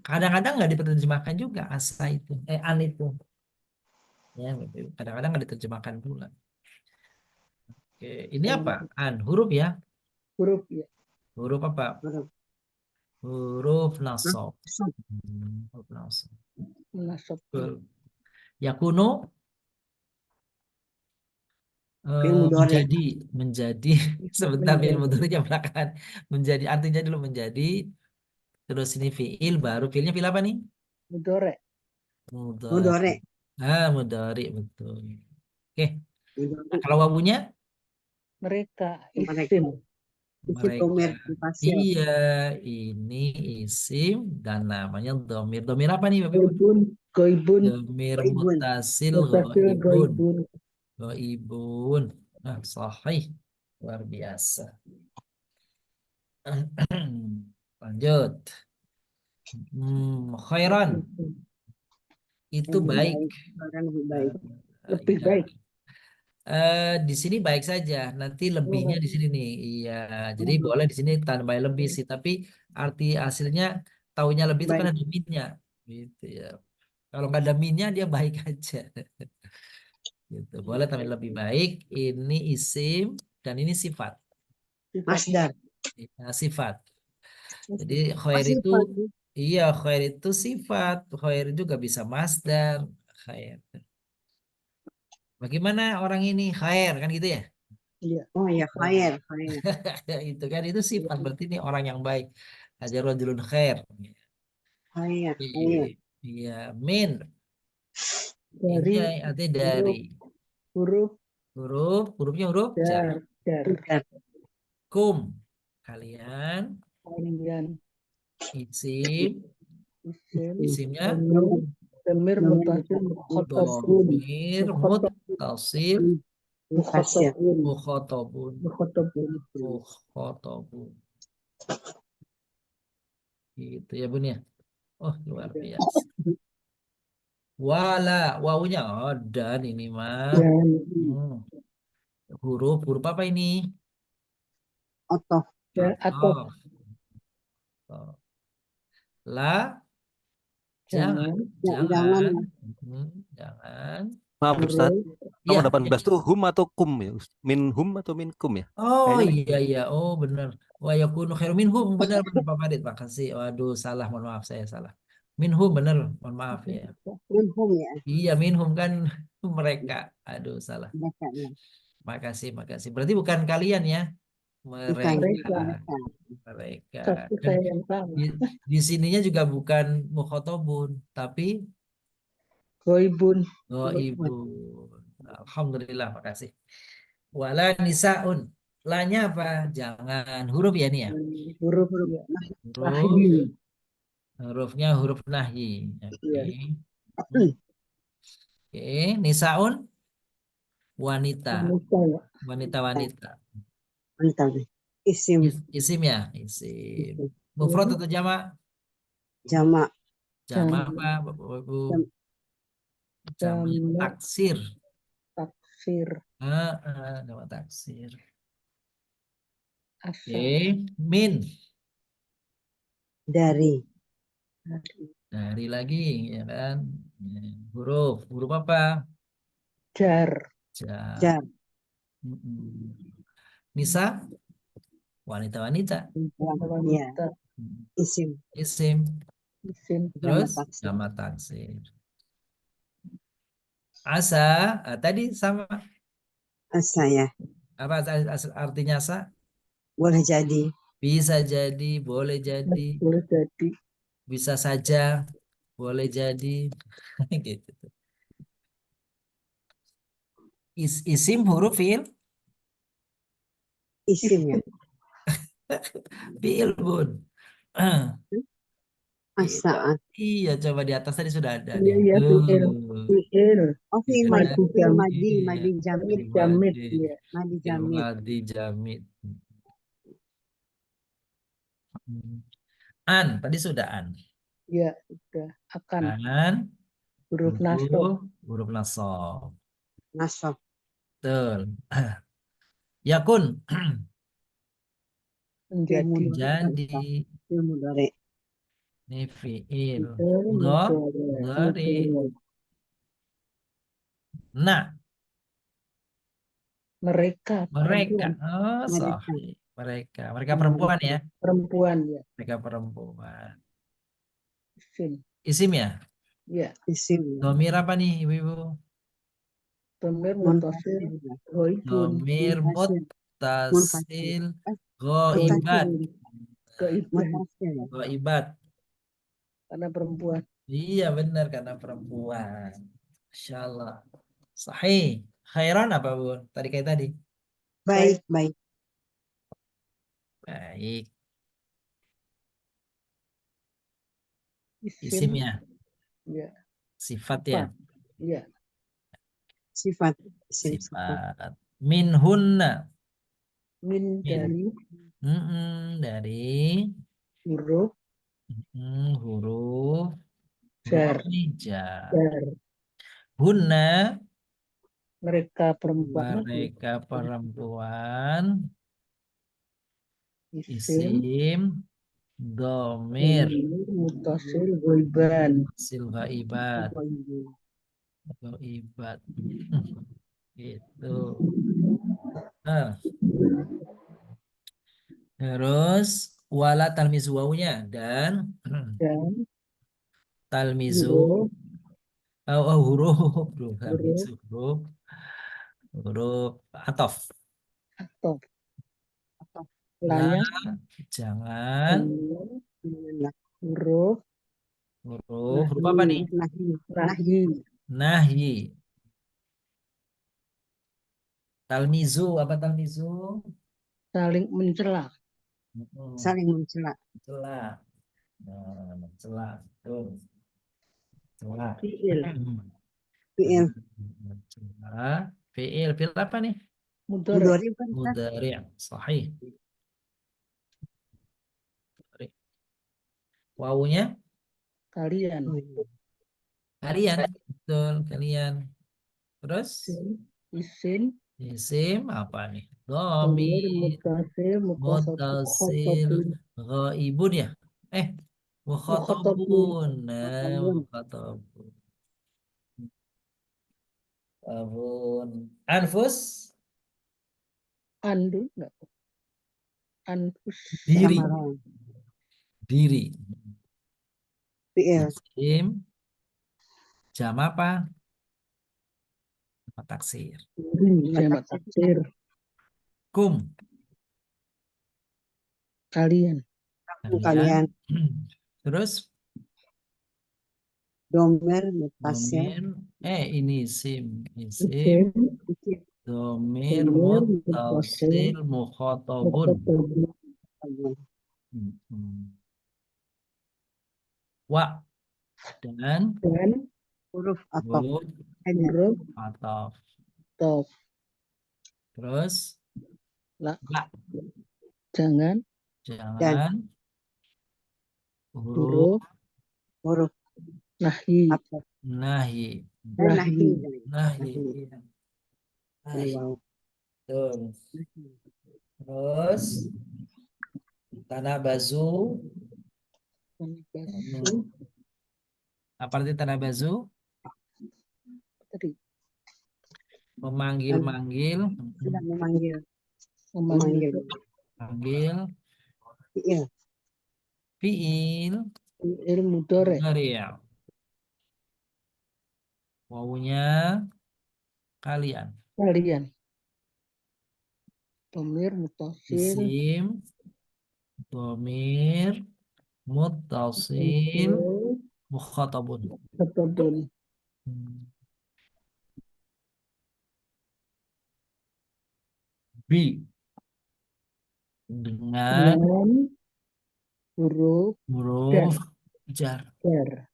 Speaker 2: Kadang-kadang nggak diterjemahkan juga asa itu. An itu. Ya, kadang-kadang nggak diterjemahkan pula. Oke, ini apa? An huruf ya.
Speaker 5: huruf ya.
Speaker 2: Huruf apa?
Speaker 5: Huruf.
Speaker 2: Huruf nasab.
Speaker 5: Nasab.
Speaker 2: Huruf nasab.
Speaker 5: Menasabkan.
Speaker 2: Yakunu
Speaker 5: Fiil mudhari.
Speaker 2: menjadi sebentar fiil mudhari'nya belakangan menjadi artinya dulu menjadi terus ini fiil baru fiilnya fiil apa nih?
Speaker 5: Mudhari.
Speaker 2: Mudhari. Mudhari betul. Oke. Nah, kalau wawunya
Speaker 5: Mereka
Speaker 7: Mereka.
Speaker 5: isim.
Speaker 7: Isi domir
Speaker 2: mereka.
Speaker 7: mufasil.
Speaker 2: Iya, ini isim dan namanya domir. Domir apa nih Bapak Ibu?
Speaker 5: Goibun. Goibun.
Speaker 2: Domir
Speaker 7: Goibun.
Speaker 2: mutasil
Speaker 5: Mutasil
Speaker 2: ghaibun.
Speaker 5: goibun.
Speaker 2: Ghaibun. Nah, sahih. Luar biasa. Lanjut. Khairan. Itu
Speaker 7: Lebih
Speaker 2: baik.
Speaker 7: baik. Orang lebih baik.
Speaker 5: Lebih
Speaker 2: Iya.
Speaker 5: baik.
Speaker 2: Di sini baik saja. Nanti lebihnya di sini nih. Iya. Jadi boleh di sini tambah lebih sih. Tapi arti hasilnya taunya lebih itu kan
Speaker 7: Baik.
Speaker 2: ada minnya. Gitu ya. Kalau nggak ada minnya dia baik aja. Gitu. Boleh tambah lebih baik. Ini isim dan ini sifat.
Speaker 7: Masdar.
Speaker 2: Ya, sifat. Jadi khair itu
Speaker 7: Sifat.
Speaker 2: iya khair itu sifat. Khair juga bisa masdar. Khair. Bagaimana orang ini khair kan gitu ya?
Speaker 5: Iya.
Speaker 7: Oh ya, khair. Khair.
Speaker 2: Itu kan itu sifat berarti ini orang yang baik. Ajar rajulun khair.
Speaker 7: Khair.
Speaker 2: Iya,
Speaker 7: Khair.
Speaker 2: iya. Min. Ini
Speaker 5: Dari
Speaker 2: artinya dari
Speaker 5: huruf
Speaker 2: hurufnya huruf jar.
Speaker 5: dar.
Speaker 7: Dar.
Speaker 2: Kum kalian
Speaker 5: Kalian
Speaker 2: isim
Speaker 5: isim.
Speaker 2: isimnya
Speaker 5: Domir mutasil mukhotabun.
Speaker 2: domir muttasil
Speaker 7: Mufasil.
Speaker 2: mukhatabun
Speaker 5: Mukhotabun.
Speaker 2: mukhatabun gitu ya Bun ya. Oh luar biasa. Wala wawunya oh dan ini mah
Speaker 5: Dan
Speaker 2: huruf apa ini?
Speaker 7: Otoh.
Speaker 5: atau
Speaker 2: Oh. La jangan
Speaker 5: jangan
Speaker 7: Jangan.
Speaker 2: jangan
Speaker 6: Maaf Ustaz,
Speaker 2: iya
Speaker 6: nomor 18 tuh hum atau kum ya? Min hum atau min kum ya?
Speaker 2: oh
Speaker 6: Kayaknya
Speaker 2: iya oh benar wa yakunu khairu minhum benar Pak Farid makasih waduh salah mohon maaf saya salah minhum benar mohon maaf ya
Speaker 7: Minhum ya.
Speaker 2: iya minhum kan mereka aduh salah
Speaker 7: Bacanya.
Speaker 2: makasih berarti bukan kalian ya
Speaker 7: Bukan.
Speaker 2: mereka
Speaker 7: Mereka.
Speaker 5: tapi
Speaker 2: dan
Speaker 5: saya yang salah.
Speaker 2: di sininya juga bukan mukhotobun tapi
Speaker 5: Goibun.
Speaker 2: ibu alhamdulillah makasih wala nisaun lanya apa jangan huruf ya nih ya
Speaker 5: Huruf ya.
Speaker 2: huruf hurufnya huruf nahyi oke oke nisaun wanita
Speaker 5: Wanita ya.
Speaker 2: wanita
Speaker 7: Mantap. Isim.
Speaker 2: isim ya isim mufrad atau jamak
Speaker 7: Jamak.
Speaker 2: jamak apa Bapak Ibu jamak
Speaker 5: Jamak.
Speaker 2: taksir
Speaker 5: Taksir.
Speaker 2: jamak taksir
Speaker 5: Asa.
Speaker 2: oke min
Speaker 7: Dari.
Speaker 2: dari lagi ya kan huruf apa
Speaker 5: Jar.
Speaker 2: jar
Speaker 7: Jar.
Speaker 2: nisa wanita
Speaker 7: Ya.
Speaker 5: Wanita.
Speaker 7: Isim.
Speaker 2: isim
Speaker 5: Isim.
Speaker 2: terus
Speaker 7: Jamak taksir.
Speaker 2: jamak taksir asa tadi sama
Speaker 7: Saya.
Speaker 2: apa artinya asa
Speaker 7: Boleh jadi.
Speaker 2: bisa jadi boleh jadi
Speaker 5: Boleh jadi.
Speaker 2: bisa saja boleh jadi gitu isim huruf fiil
Speaker 7: Isim ya.
Speaker 2: fiil Bun
Speaker 7: Asaan.
Speaker 2: iya coba di atas tadi sudah ada
Speaker 5: Iya,
Speaker 2: nih
Speaker 5: iya, fiil. Fiil.
Speaker 7: Oh, fi'il
Speaker 2: Iya.
Speaker 7: madi. Fi'il madi.
Speaker 2: Iya.
Speaker 7: Madi jamid.
Speaker 5: Jamid. Ya.
Speaker 7: Madi
Speaker 2: Fiil
Speaker 7: jamid.
Speaker 2: madi jamid an tadi sudah an
Speaker 5: Ya, sudah. Akan.
Speaker 2: an
Speaker 5: Huruf nasab.
Speaker 2: huruf nasab
Speaker 7: Nasab.
Speaker 2: betul yakun
Speaker 5: Menjadi.
Speaker 2: jadi
Speaker 7: Fi'il mudhari.
Speaker 2: ini fiil
Speaker 5: Mudhari.
Speaker 2: dari nah
Speaker 5: Mereka.
Speaker 2: mereka
Speaker 5: Perempuan.
Speaker 2: sahih mereka perempuan ya
Speaker 5: Perempuan ya.
Speaker 2: mereka perempuan
Speaker 5: Isim.
Speaker 2: isim ya
Speaker 5: Ya.
Speaker 7: Isim.
Speaker 2: domir apa nih ibu-ibu
Speaker 5: Domir mutasil. Goibun.
Speaker 2: domir
Speaker 7: Munfasil.
Speaker 2: muttasil ghaibat
Speaker 5: Goibun.
Speaker 7: Mufasil.
Speaker 2: ghaibat
Speaker 5: Karena perempuan.
Speaker 2: iya benar karena perempuan Masya Allah sahih Khairan apa Bun? Tadi kayak tadi.
Speaker 7: Baik, baik.
Speaker 2: Baik.
Speaker 5: Isim.
Speaker 2: Isimnya.
Speaker 5: Ya.
Speaker 2: Sifat ya.
Speaker 5: Sifat. Ya.
Speaker 7: Sifat. Isim sifat.
Speaker 2: Sifat. Minhunna.
Speaker 5: Min dari
Speaker 2: Dari
Speaker 5: huruf
Speaker 2: huruf
Speaker 5: jar.
Speaker 2: apa nih? Jar.
Speaker 5: Jar.
Speaker 2: Hunna
Speaker 5: Mereka perempuan.
Speaker 2: mereka perempuan.
Speaker 5: Isim.
Speaker 2: Isim domir
Speaker 5: Mutasil goiban.
Speaker 2: silva ibad goibat gitu. Nah, terus wala talmizu wawunya dan
Speaker 5: Dan
Speaker 2: talmizu
Speaker 5: huruf
Speaker 2: huruf bro
Speaker 5: huruf
Speaker 2: talmizu huruf atof
Speaker 5: atau
Speaker 7: Atau
Speaker 2: la
Speaker 5: lanya
Speaker 2: jangan
Speaker 5: huruf
Speaker 2: huruf apa nih?
Speaker 7: nahi.
Speaker 5: nahyi.
Speaker 2: Nahyi. Talmizu apa talmizu?
Speaker 5: Saling mencela.
Speaker 7: Saling mencela.
Speaker 2: Mencela. Nah, mencela. Tuh. Mencela.
Speaker 5: Fiil.
Speaker 7: Fiil.
Speaker 2: Mencela. Fiil. Fiil apa nih?
Speaker 5: Mudhari.
Speaker 7: Mudhari kan Ustaz?
Speaker 2: Mudhari. Sahih. Mudhari. Wawunya
Speaker 5: Kalian.
Speaker 2: kalian. Betul, kalian. Terus
Speaker 5: Isim.
Speaker 2: isim apa nih?
Speaker 5: Domir.
Speaker 2: Dhamir.
Speaker 5: Mutasil.
Speaker 2: Muttasil. Ghaibun ya? Mukhatabun. Nah, mukhatabun. Abun. Anfus.
Speaker 5: Andu. Enggak. Anfus.
Speaker 2: Diri.
Speaker 7: Samaran.
Speaker 2: Diri.
Speaker 7: Fiil.
Speaker 2: Isim. Jam apa? Taksir.
Speaker 5: Jamak taksir.
Speaker 2: Kum.
Speaker 5: Kalian.
Speaker 7: Kalian.
Speaker 2: Terus
Speaker 7: Domir mutasil.
Speaker 2: domir. Ini isim. Isim.
Speaker 5: Isim.
Speaker 2: Domir
Speaker 5: Domir
Speaker 2: muttasil mukhatabun. Wa. Dan
Speaker 7: Huruf atau
Speaker 5: huruf
Speaker 2: ataf.
Speaker 5: atau
Speaker 2: Terus
Speaker 5: la.
Speaker 2: la.
Speaker 5: Jangan
Speaker 2: huruf
Speaker 7: huruf
Speaker 5: nahyi.
Speaker 7: atau
Speaker 2: nahi.
Speaker 7: nahi.
Speaker 2: Tuh. Terus tanabazu. Apa arti tanabazu?
Speaker 5: Tadi
Speaker 2: Memanggil-manggil.
Speaker 7: Sudah memanggil.
Speaker 2: Panggil.
Speaker 7: Fiil.
Speaker 2: Fiil.
Speaker 5: fiil mudhari.
Speaker 2: Ya. Wawunya kalian.
Speaker 5: Domir mutasil.
Speaker 2: Isim. Domir. Muttasil. Mukhatabun.
Speaker 5: Mukhatabun.
Speaker 2: Bi. Dengan
Speaker 5: huruf
Speaker 2: jar.
Speaker 5: jar.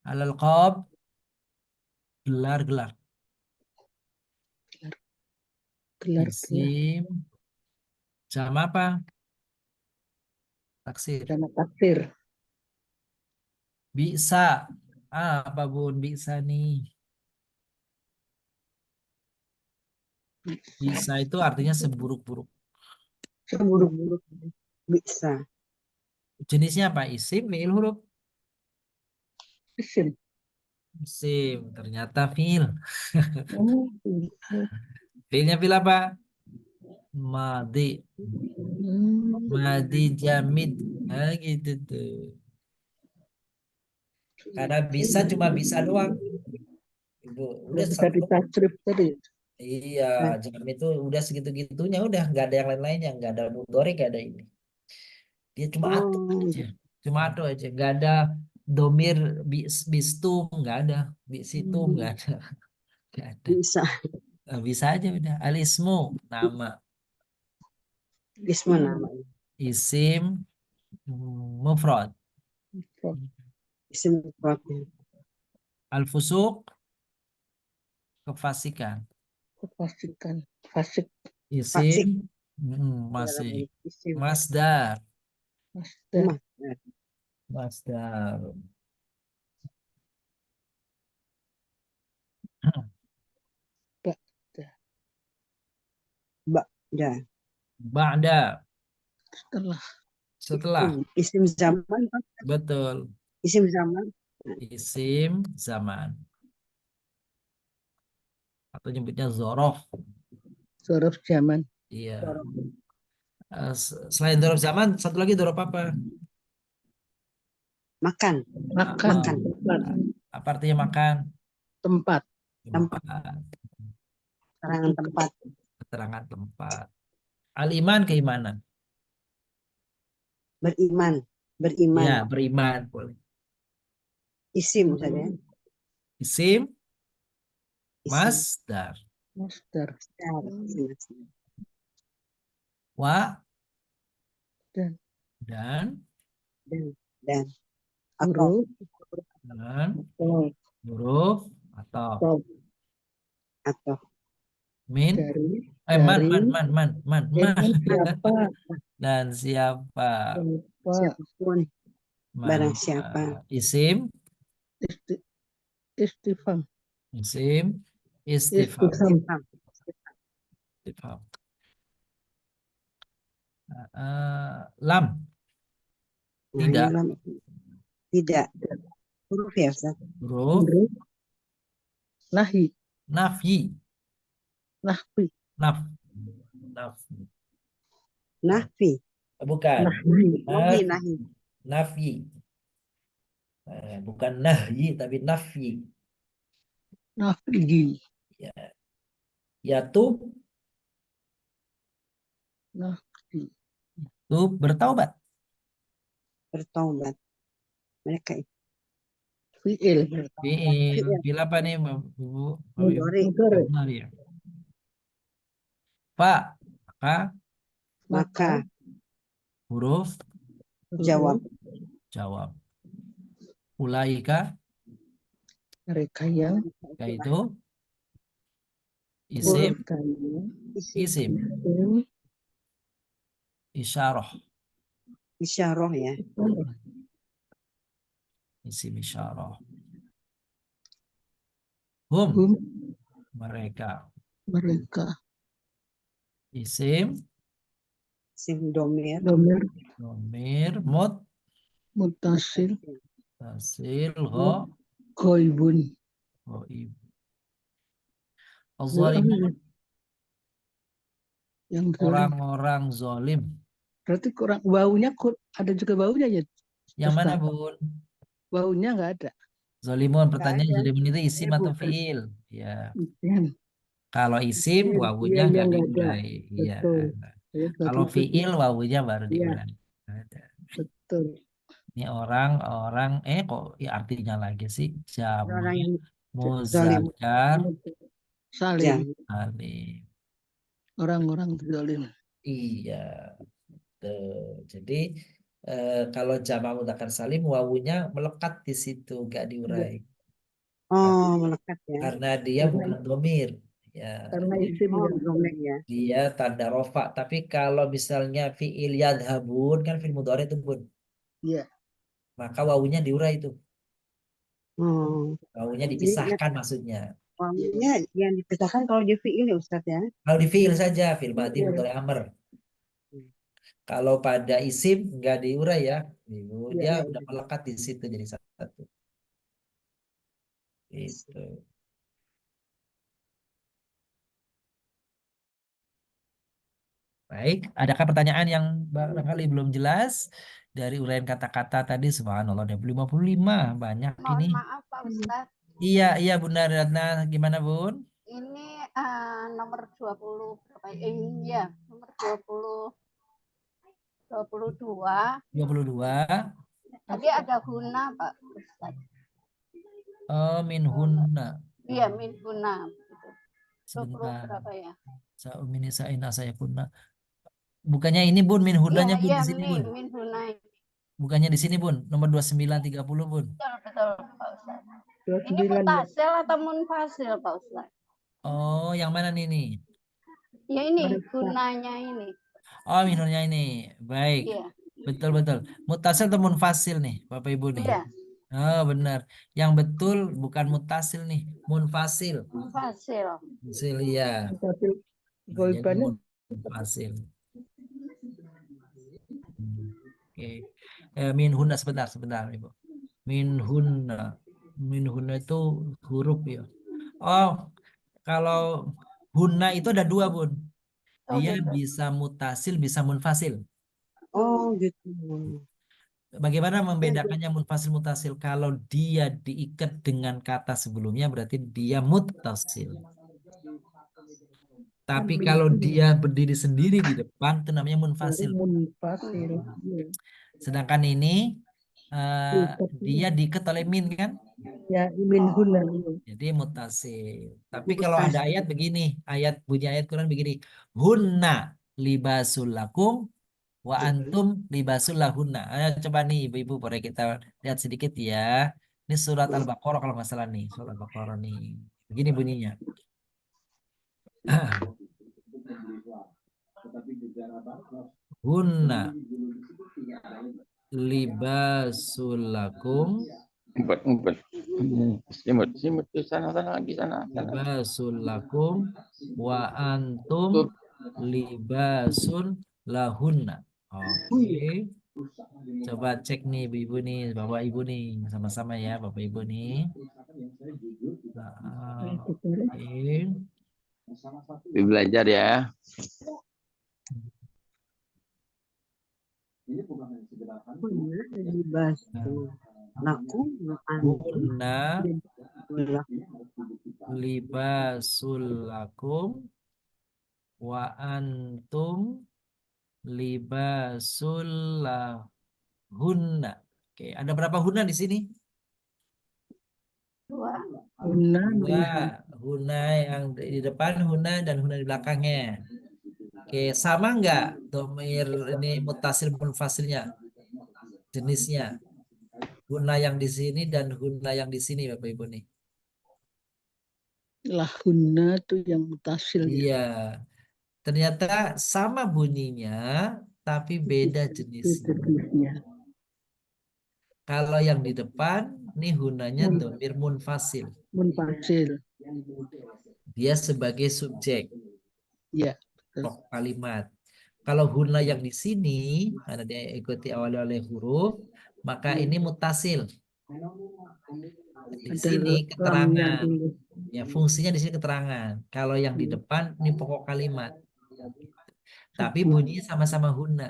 Speaker 2: Alal qab. Gelar. Isim. Jam apa? Taksir.
Speaker 5: Jamak taksir.
Speaker 2: Bisa. Apa Bun? Bisa nih. Bisa itu artinya seburuk-buruk.
Speaker 7: Seburuk-buruk. Bisa.
Speaker 2: Jenisnya apa? Isim, fiil, huruf?
Speaker 5: Isim.
Speaker 2: Isim. Ternyata fiil.
Speaker 5: Bisa.
Speaker 2: Fiilnya fiil apa? Madi. Madi jamid. Nah gitu tuh. Karena bisa cuma bisa doang. Ibu, udah
Speaker 5: Bisa ditasrif tadi.
Speaker 2: Iya, jam itu udah segitu-gitunya, udah nggak ada yang lain-lainnya, nggak ada mudhari, nggak ada ini. Dia cuma atu aja, nggak ada domir bistum, nggak ada bisitum, nggak ada.
Speaker 7: Bisa.
Speaker 2: Bisa aja udah. Al-ismu, nama.
Speaker 7: Ismu nama.
Speaker 2: Isim, mufrad.
Speaker 7: Isim mufradnya.
Speaker 2: Al-fusuq, kefasikan.
Speaker 5: Kepastikan. Fasik.
Speaker 7: Fasik.
Speaker 2: Isim, masih.
Speaker 7: Isim.
Speaker 2: Masdar.
Speaker 5: Masdar.
Speaker 7: Masdar.
Speaker 2: Masdar.
Speaker 7: Ba'da.
Speaker 2: Ba'da,
Speaker 5: Setelah.
Speaker 2: setelah.
Speaker 7: Isim zaman. Pak.
Speaker 2: Betul.
Speaker 7: Isim zaman.
Speaker 2: Isim zaman. Atau nyebutnya zorof.
Speaker 5: Zorof zaman.
Speaker 2: Iya. Selain zorof zaman, satu lagi zorof apa?
Speaker 7: Makan.
Speaker 5: Makan.
Speaker 7: Makan.
Speaker 5: Tempat.
Speaker 2: Apa artinya makan?
Speaker 5: Tempat.
Speaker 7: Tempat.
Speaker 2: Tempat.
Speaker 7: Keterangan tempat.
Speaker 2: Keterangan tempat. Al-iman, keimanan.
Speaker 7: Beriman. Beriman.
Speaker 2: Ya, beriman. Boleh.
Speaker 7: Isim saja.
Speaker 2: Isim,
Speaker 7: Isim.
Speaker 2: masdar.
Speaker 5: Masdar.
Speaker 7: Masdar.
Speaker 2: Wa,
Speaker 5: Dan.
Speaker 2: dan,
Speaker 7: Dan. Atau.
Speaker 5: Huruf.
Speaker 2: dan,
Speaker 5: Atau.
Speaker 2: huruf, atau.
Speaker 5: Atau.
Speaker 7: Atau.
Speaker 2: Min,
Speaker 5: Dari.
Speaker 2: man.
Speaker 5: Dengan siapa.
Speaker 2: Dan siapa.
Speaker 5: Siapa.
Speaker 7: Siapapun.
Speaker 2: Man,
Speaker 7: Barang siapa.
Speaker 2: Isim,
Speaker 5: Istifham.
Speaker 2: isim, istifham.
Speaker 5: Istifham.
Speaker 2: Istifham. Lam, tidak.
Speaker 7: Tidak. Huruf ya Ustaz.
Speaker 2: Huruf,
Speaker 5: Huruf. Nahi.
Speaker 2: nafyi.
Speaker 5: Nahwi.
Speaker 2: Nafyi.
Speaker 7: Nahfi.
Speaker 2: Bukan.
Speaker 5: Nahwi.
Speaker 7: Nahi.
Speaker 2: Nafyi. Bukan nahyi, tapi nafyi.
Speaker 5: Nahwi.
Speaker 2: Ya. Yatub,
Speaker 5: Nahwi.
Speaker 2: tub, bertaubat.
Speaker 7: Bertaubat. Mereka
Speaker 5: Fi'il.
Speaker 2: Fi'il. Fi'il apa nih, Bu?
Speaker 7: Mudhari.
Speaker 2: Mudhari ya. Fa,
Speaker 7: Maka.
Speaker 2: huruf,
Speaker 7: Jawab.
Speaker 2: jawab. Ulaika,
Speaker 5: Mereka yang.
Speaker 2: yaitu isim,
Speaker 5: Mereka yang.
Speaker 2: isim, isyarah,
Speaker 7: Isyarah ya.
Speaker 2: isim isyarah. Hum,
Speaker 5: Hum.
Speaker 2: mereka.
Speaker 5: Mereka.
Speaker 2: Isim,
Speaker 7: Isim domir.
Speaker 5: Domir.
Speaker 2: domir,
Speaker 5: Mutasil.
Speaker 2: tasil,
Speaker 5: Goibun.
Speaker 2: ghaib. Az-zalimun,
Speaker 5: Yang
Speaker 2: orang-orang zalim.
Speaker 5: berarti kurang baunya ada juga baunya ya.
Speaker 2: Yang mana,
Speaker 5: Ustaz?
Speaker 2: Bun?
Speaker 5: Baunya nggak ada.
Speaker 2: Zalimun, pertanyaan
Speaker 7: ada.
Speaker 2: zalimun itu isim atau
Speaker 7: Bukan.
Speaker 2: fiil? Ya.
Speaker 5: Yang
Speaker 2: Kalau isim, wawunya
Speaker 5: yang
Speaker 2: nggak
Speaker 5: nggak ada.
Speaker 2: diurai. Iya.
Speaker 5: Betul. Ya,
Speaker 2: Kalau
Speaker 5: tadi
Speaker 2: fiil, wawunya baru
Speaker 5: Iya.
Speaker 2: diurai. Ada.
Speaker 5: betul.
Speaker 2: Ini orang, kok ya artinya lagi sih?
Speaker 7: Orang yang
Speaker 2: Jamak, muzakkar,
Speaker 5: Salim.
Speaker 2: salim.
Speaker 5: Orang-orang zalim.
Speaker 2: Iya. Tuh. Jadi kalau jamak mudzakkar salim, wawunya melekat di situ, nggak diurai.
Speaker 7: Oh, melekat ya.
Speaker 2: Karena dia bukan domir. Ya.
Speaker 5: Karena isim
Speaker 7: Oh,
Speaker 5: yang
Speaker 7: domir ya.
Speaker 2: Dia tanda rofa. Tapi kalau misalnya fiil yadhabun, kan fiil mudhari itu, Bun.
Speaker 5: Iya.
Speaker 2: Maka wawunya diurai itu.
Speaker 7: Oh.
Speaker 2: Wawunya dipisahkan maksudnya.
Speaker 7: Wawunya yang dipisahkan kalau dia fiil ya Ustaz ya.
Speaker 2: Kalau di fiil saja, fiil madhi, mudhari, amr. Kalau pada isim nggak diurai ya. Dia udah melekat di situ jadi satu. Itu. Baik, adakah pertanyaan yang barangkali belum jelas dari uraian kata-kata tadi? Subhanallah, ada 55, banyak
Speaker 8: Mohon
Speaker 2: ini.
Speaker 8: maaf Pak Ustadz,
Speaker 2: Iya Bunda Ratna, gimana Bun?
Speaker 8: ini nomor 20 berapa? Iya, nomor 22.
Speaker 2: 22.
Speaker 8: Tadi ada guna Pak Ustadz.
Speaker 2: Oh, min hunna.
Speaker 8: Iya, min guna. Gitu.
Speaker 2: Sebentar.
Speaker 8: berapa ya?
Speaker 2: Sa'umini sa'ina saya kunna. Bukannya ini Bun, min hudanya Bun
Speaker 8: Iya,
Speaker 2: di sini Bun.
Speaker 8: min hunai.
Speaker 2: Bukannya di sini Bun, nomor 2930 Bun.
Speaker 8: Betul, Pak Ustaz. Ini
Speaker 5: 29 ya.
Speaker 8: mutasil atau munfasil, Pak Ustaz?
Speaker 2: Oh, yang mana nih nih?
Speaker 8: Ya ini,
Speaker 5: Ada
Speaker 8: gunanya ini.
Speaker 2: Oh, minurnya ini. Baik.
Speaker 8: Iya,
Speaker 2: Betul-betul. Mutasil atau munfasil nih, Bapak Ibu nih.
Speaker 8: iya,
Speaker 2: Oh, benar. Yang betul bukan mutasil nih, munfasil.
Speaker 8: munfasil.
Speaker 2: Munfasil ya.
Speaker 5: Tapi
Speaker 2: Nah, jadi
Speaker 5: goibannya
Speaker 2: munfasil. Oke. Min hunna sebentar Ibu. Min hunna itu huruf ya. Oh, kalau hunna itu ada dua Bun.
Speaker 8: Oh,
Speaker 2: Dia
Speaker 8: gitu.
Speaker 2: bisa mutasil, bisa munfasil.
Speaker 7: Oh gitu.
Speaker 2: Bagaimana membedakannya munfasil mutasil? Kalau dia diikat dengan kata sebelumnya berarti dia muttasil. Tapi kalau dia berdiri sendiri di depan itu namanya munfasil.
Speaker 5: munfasil.
Speaker 2: Sedangkan ini dia diikat oleh min kan?
Speaker 5: Ya, min hunna.
Speaker 2: Jadi mutasil. Tapi kalau ada ayat begini, bunyi ayat Quran begini, hunna libasul lakum wa antum libasul lahunna. Ayo coba nih ibu-ibu, boleh kita lihat sedikit ya. Ini surat Al-Baqarah kalau nggak salah nih, surat Al-Baqarah nih. Begini bunyinya. Hunna libasul lakum
Speaker 3: Ngumpet. Simut ke sana lagi sana.
Speaker 2: libasul lakum wa antum libasul lahunna. Oke. Coba cek nih ibu-ibu nih, bapak ibu nih, sama-sama ya bapak ibu nih. Oke.
Speaker 3: Belajar ya.
Speaker 7: Libas laku
Speaker 2: Hunna libasul lakum wa antum libasul lahunna. Oke, ada berapa hunna di sini?
Speaker 5: Hunna
Speaker 2: Dua. Hunna yang di depan, hunna dan hunna di belakangnya. Oke, sama nggak domir ini mutasil munfasilnya? Jenisnya. Hunna yang di sini dan hunna yang di sini Bapak Ibu nih.
Speaker 5: lahunna tuh yang mutasil ya.
Speaker 2: Iya. Ternyata sama bunyinya tapi beda jenisnya.
Speaker 5: Jenisnya.
Speaker 2: Kalau yang di depan nih hunanya
Speaker 5: Mun-
Speaker 2: domir munfasil.
Speaker 5: Munfasil.
Speaker 2: Dia sebagai subjek
Speaker 5: Ya.
Speaker 2: pokok kalimat. Kalau hunna yang di sini karena dia ikuti awal oleh huruf, maka ini mutasil. Di
Speaker 5: Ada
Speaker 2: sini
Speaker 5: lamnya
Speaker 2: keterangan.
Speaker 5: dulu.
Speaker 2: Ya, fungsinya di sini keterangan. Kalau yang di depan ini pokok kalimat. Tapi bunyinya sama-sama hunna.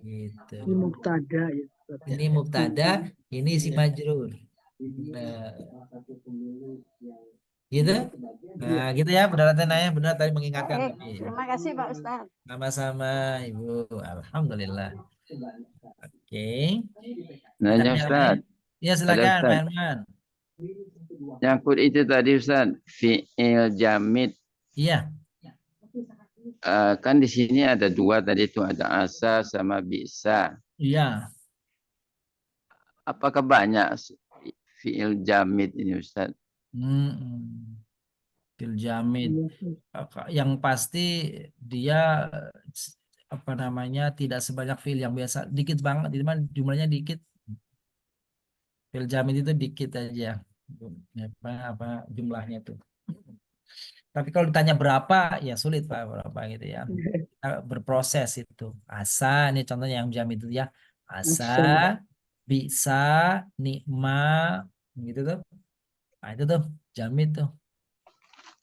Speaker 2: Gitu.
Speaker 5: Ini mubtada ya.
Speaker 2: Ini mubtada, ini isi majrur. Nah, gitu. Nah, gitu ya, benar ya, benar tadi mengingatkan.
Speaker 8: Baik, terima kasih Pak Ustaz.
Speaker 2: Sama-sama, Ibu. Alhamdulillah. Oke.
Speaker 3: Nanya
Speaker 2: Tanya
Speaker 3: Ustaz.
Speaker 2: lagi? Ya, silakan,
Speaker 3: Ustaz.
Speaker 2: Pak Herman.
Speaker 3: Nyangkut itu tadi Ustaz, fi'il jamid.
Speaker 2: Iya,
Speaker 3: Kan di sini ada dua tadi itu ada asa sama bisa.
Speaker 2: iya.
Speaker 3: Apakah banyak fi'il jamid ini Ustaz?
Speaker 2: Fil jamid. Yang pasti dia apa namanya tidak sebanyak fil yang biasa, dikit banget, jumlahnya dikit. Fil jamid itu dikit aja apa jumlahnya tuh. Tapi kalau ditanya berapa ya sulit Pak, berapa gitu ya. Kita berproses itu. Asa ini contohnya yang jamid itu ya. Asa, bisa, nikma gitu tuh. Nah, itu tuh jamid tuh.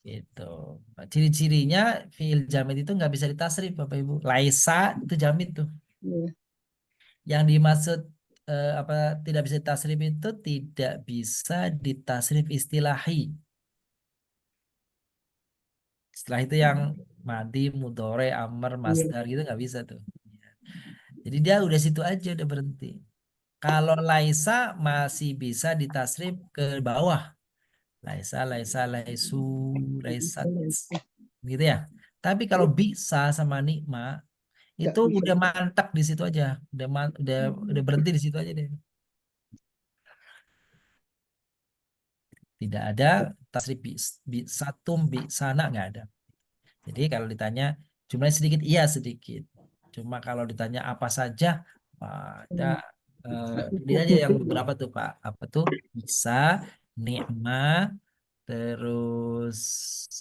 Speaker 2: Gitu. Nah, ciri-cirinya fiil jamid itu nggak bisa ditasrif Bapak Ibu. Laisa itu jamid tuh. Yang dimaksud apa tidak bisa ditasrif itu tidak bisa ditasrif istilahi. Setelah itu yang madi, mudore, amr, masdar gitu nggak bisa tuh. Jadi dia udah situ aja udah berhenti. Kalau laisa masih bisa ditasrif ke bawah. Laisa, laisa, laisu, laisat. Gitu ya. Tapi kalau bisa sama nikma
Speaker 5: Nggak
Speaker 2: itu
Speaker 5: bisa.
Speaker 2: udah mantap di situ aja. Udah berhenti di situ aja deh. Tidak ada tasrif satum bi sana, nggak ada. Jadi kalau ditanya jumlahnya sedikit, iya sedikit. Cuma kalau ditanya apa saja, ada pilih aja yang beberapa tuh Pak. Apa tuh? Bisa, nikma, terus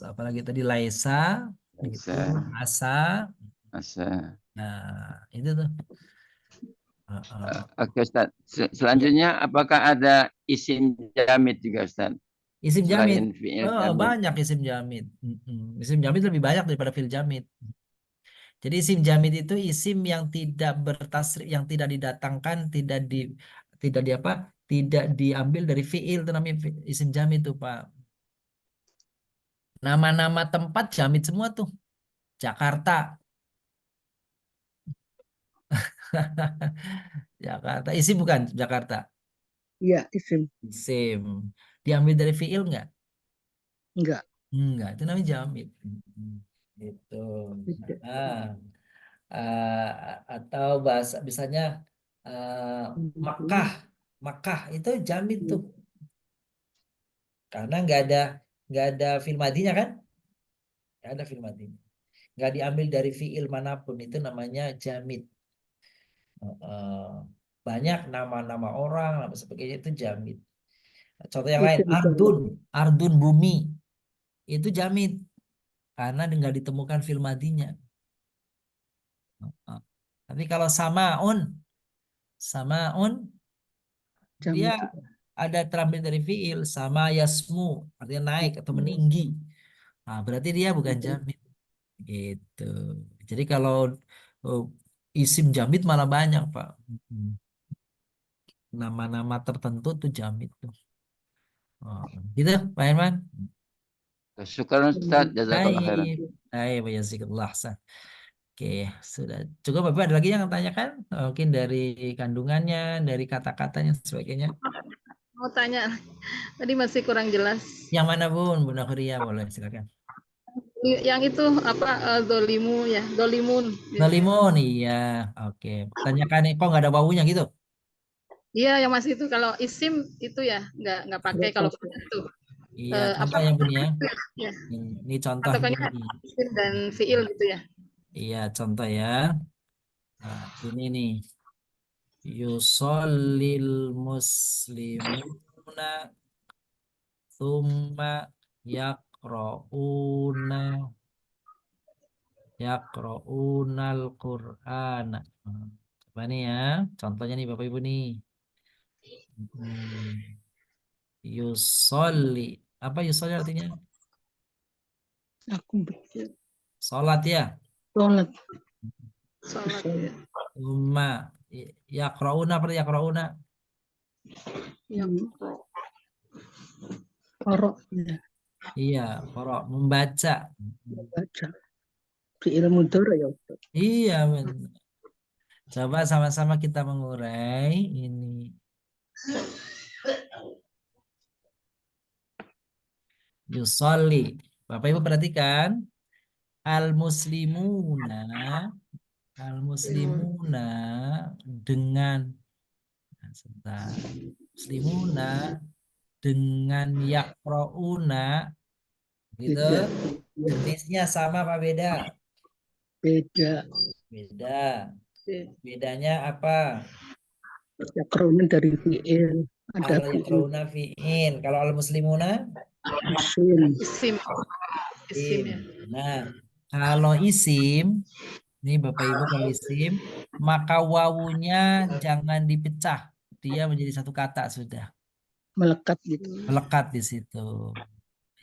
Speaker 2: apa lagi tadi, laisa, gitu,
Speaker 9: Bisa.
Speaker 2: asa.
Speaker 9: Masa.
Speaker 2: Nah, itu tuh.
Speaker 9: Oke Ustaz. Selanjutnya apakah ada isim jamid juga Ustaz?
Speaker 2: Isim jamid.
Speaker 9: Selain fi'il
Speaker 2: Oh,
Speaker 9: jamid.
Speaker 2: banyak isim jamid. Isim jamid lebih banyak daripada fi'il jamid. Jadi isim jamid itu isim yang tidak bertasrif, yang tidak didatangkan, tidak di apa? Tidak diambil dari fi'il, itu namanya isim jamid tuh, Pak. Nama-nama tempat jamid semua tuh. Jakarta. Jakarta. Isim bukan Jakarta.
Speaker 5: Iya, isim.
Speaker 2: Isim. Diambil dari fi'il nggak?
Speaker 5: Enggak.
Speaker 2: Enggak, itu namanya jamid. Gitu.
Speaker 5: Tidak.
Speaker 2: Nah, atau bahasa misalnya eh, Makkah. Makkah itu jamid tuh. Karena nggak ada fi'il madinya kan? Nggak ada fi'il madinya. Nggak diambil dari fi'il manapun, itu namanya jamid. Eh, banyak nama-nama orang, nama sebagainya itu jamid. Contoh yang lain,
Speaker 5: Isim
Speaker 2: Ardun, Ardun bumi itu jamid karena nggak ditemukan fi'il madinya. Tapi kalau samaun dia
Speaker 5: jamid.
Speaker 2: ada terambil dari fi'il, sama yasmu artinya naik atau meninggi. Nah, berarti dia bukan jamid. Gitu. Jadi kalau uh, isim jamid malah banyak, Pak. Nama-nama tertentu tuh jamid tuh. Oh, gitu, Pak Herman.
Speaker 9: Syukur Ustaz. Jazakallah khairan.
Speaker 2: Baik. Baik, Pak Yazikullah. Oke, sudah cukup, Bapak. Ada lagi yang tanyakan? Mungkin dari kandungannya, dari kata-katanya, sebagainya.
Speaker 10: Mau tanya, tadi masih kurang jelas.
Speaker 2: Yang mana pun, Bunda Kuria, boleh silakan.
Speaker 10: Yang itu apa, dolimu ya, dolimun.
Speaker 2: Nalimun, iya. Oke. Tanyakan kok nggak ada wawunya gitu?
Speaker 10: Iya, yang masih itu kalau isim itu ya nggak pakai kalau itu.
Speaker 2: Iya,
Speaker 10: Apa
Speaker 2: contoh yang Bun ya.
Speaker 10: ya?
Speaker 2: Ini contoh
Speaker 10: Patokannya
Speaker 2: Bun.
Speaker 10: isim dan fiil gitu ya.
Speaker 2: Iya, contoh ya. Nah, ini nih. Yusallil muslimuna thumma yaqra'unal Qur'ana. Coba nih ya. Contohnya nih Bapak Ibu nih. Hmm. Yusolli. Apa yusolli artinya?
Speaker 5: Aku baca.
Speaker 2: Sholat ya.
Speaker 5: Sholat.
Speaker 10: Sholat ya.
Speaker 2: Umma. Yaqra'una apa yaqra'una?
Speaker 5: Korok. Ya.
Speaker 2: Iya, qara, membaca.
Speaker 5: Baca. Fi'il mudhari ya Ustaz.
Speaker 2: Iya, benar. Coba sama-sama kita mengurai ini. Yusolli. Bapak Ibu perhatikan. Al-muslimuna. Al-muslimuna dengan sebentar. Muslimuna dengan yaqra'una gitu.
Speaker 5: Tidak.
Speaker 2: Jenisnya sama apa beda?
Speaker 5: Beda.
Speaker 2: Beda. Bedanya apa?
Speaker 5: Akronim dari fi'il. Ada
Speaker 2: Kalau yaqra'una fi'il, kalau al-muslimuna
Speaker 5: isim.
Speaker 10: Isim. Isim ya.
Speaker 2: Nah, kalau isim, ini Bapak Ibu kalau isim, maka wawunya jangan dipecah. Dia menjadi satu kata sudah.
Speaker 5: Melekat gitu.
Speaker 2: Melekat di situ.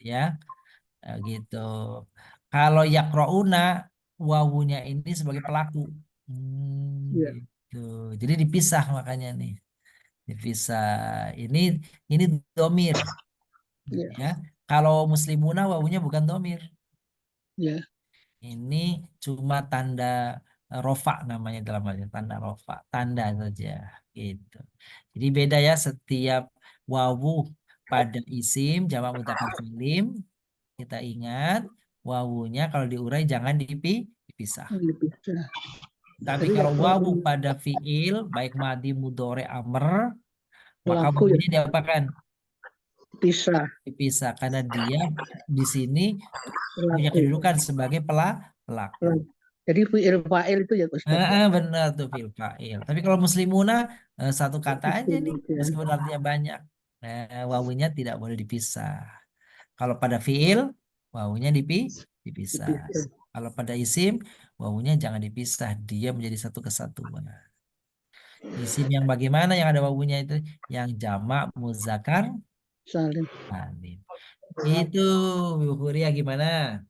Speaker 2: Ya, gitu. Kalau yaqra'una, wawunya ini sebagai pelaku.
Speaker 5: Ya.
Speaker 2: Gitu. Jadi dipisah makanya nih. Dipisah. Ini domir.
Speaker 5: Ya.
Speaker 2: Ya. Kalau muslimuna wawunya bukan domir.
Speaker 5: Ya.
Speaker 2: Ini cuma tanda rofa namanya dalam hal ini, tanda rofa, tanda saja gitu. Jadi beda ya, setiap wawu pada isim jamak mudzakkar salim kita ingat wawunya kalau diurai jangan dipisah.
Speaker 5: Dipisah.
Speaker 2: Tapi
Speaker 5: Tapi
Speaker 2: kalau
Speaker 5: kalau
Speaker 2: wawu pada fiil baik madi mudhari amr maka
Speaker 5: pelaku ya
Speaker 2: wawunya diapakan?
Speaker 5: pisah
Speaker 2: Dipisah karena dia di sini punya
Speaker 5: pelaku.
Speaker 2: kedudukan sebagai pelaku.
Speaker 5: Jadi fi'il fa'il itu ya Ustaz ya.
Speaker 2: Benar tuh fil fa'il. Tapi kalau muslimuna satu kata aja nih
Speaker 5: Itu ya.
Speaker 2: meskipun artinya banyak. Wawunya tidak boleh dipisah. Kalau pada fiil wawunya dipisah.
Speaker 5: Dipisah.
Speaker 2: Kalau pada isim wawunya jangan dipisah, dia menjadi satu kesatuan. Isim yang bagaimana yang ada wawunya itu? Yang jamak muzakkar
Speaker 5: Salim.
Speaker 2: salim. Itu Bu Huria gimana?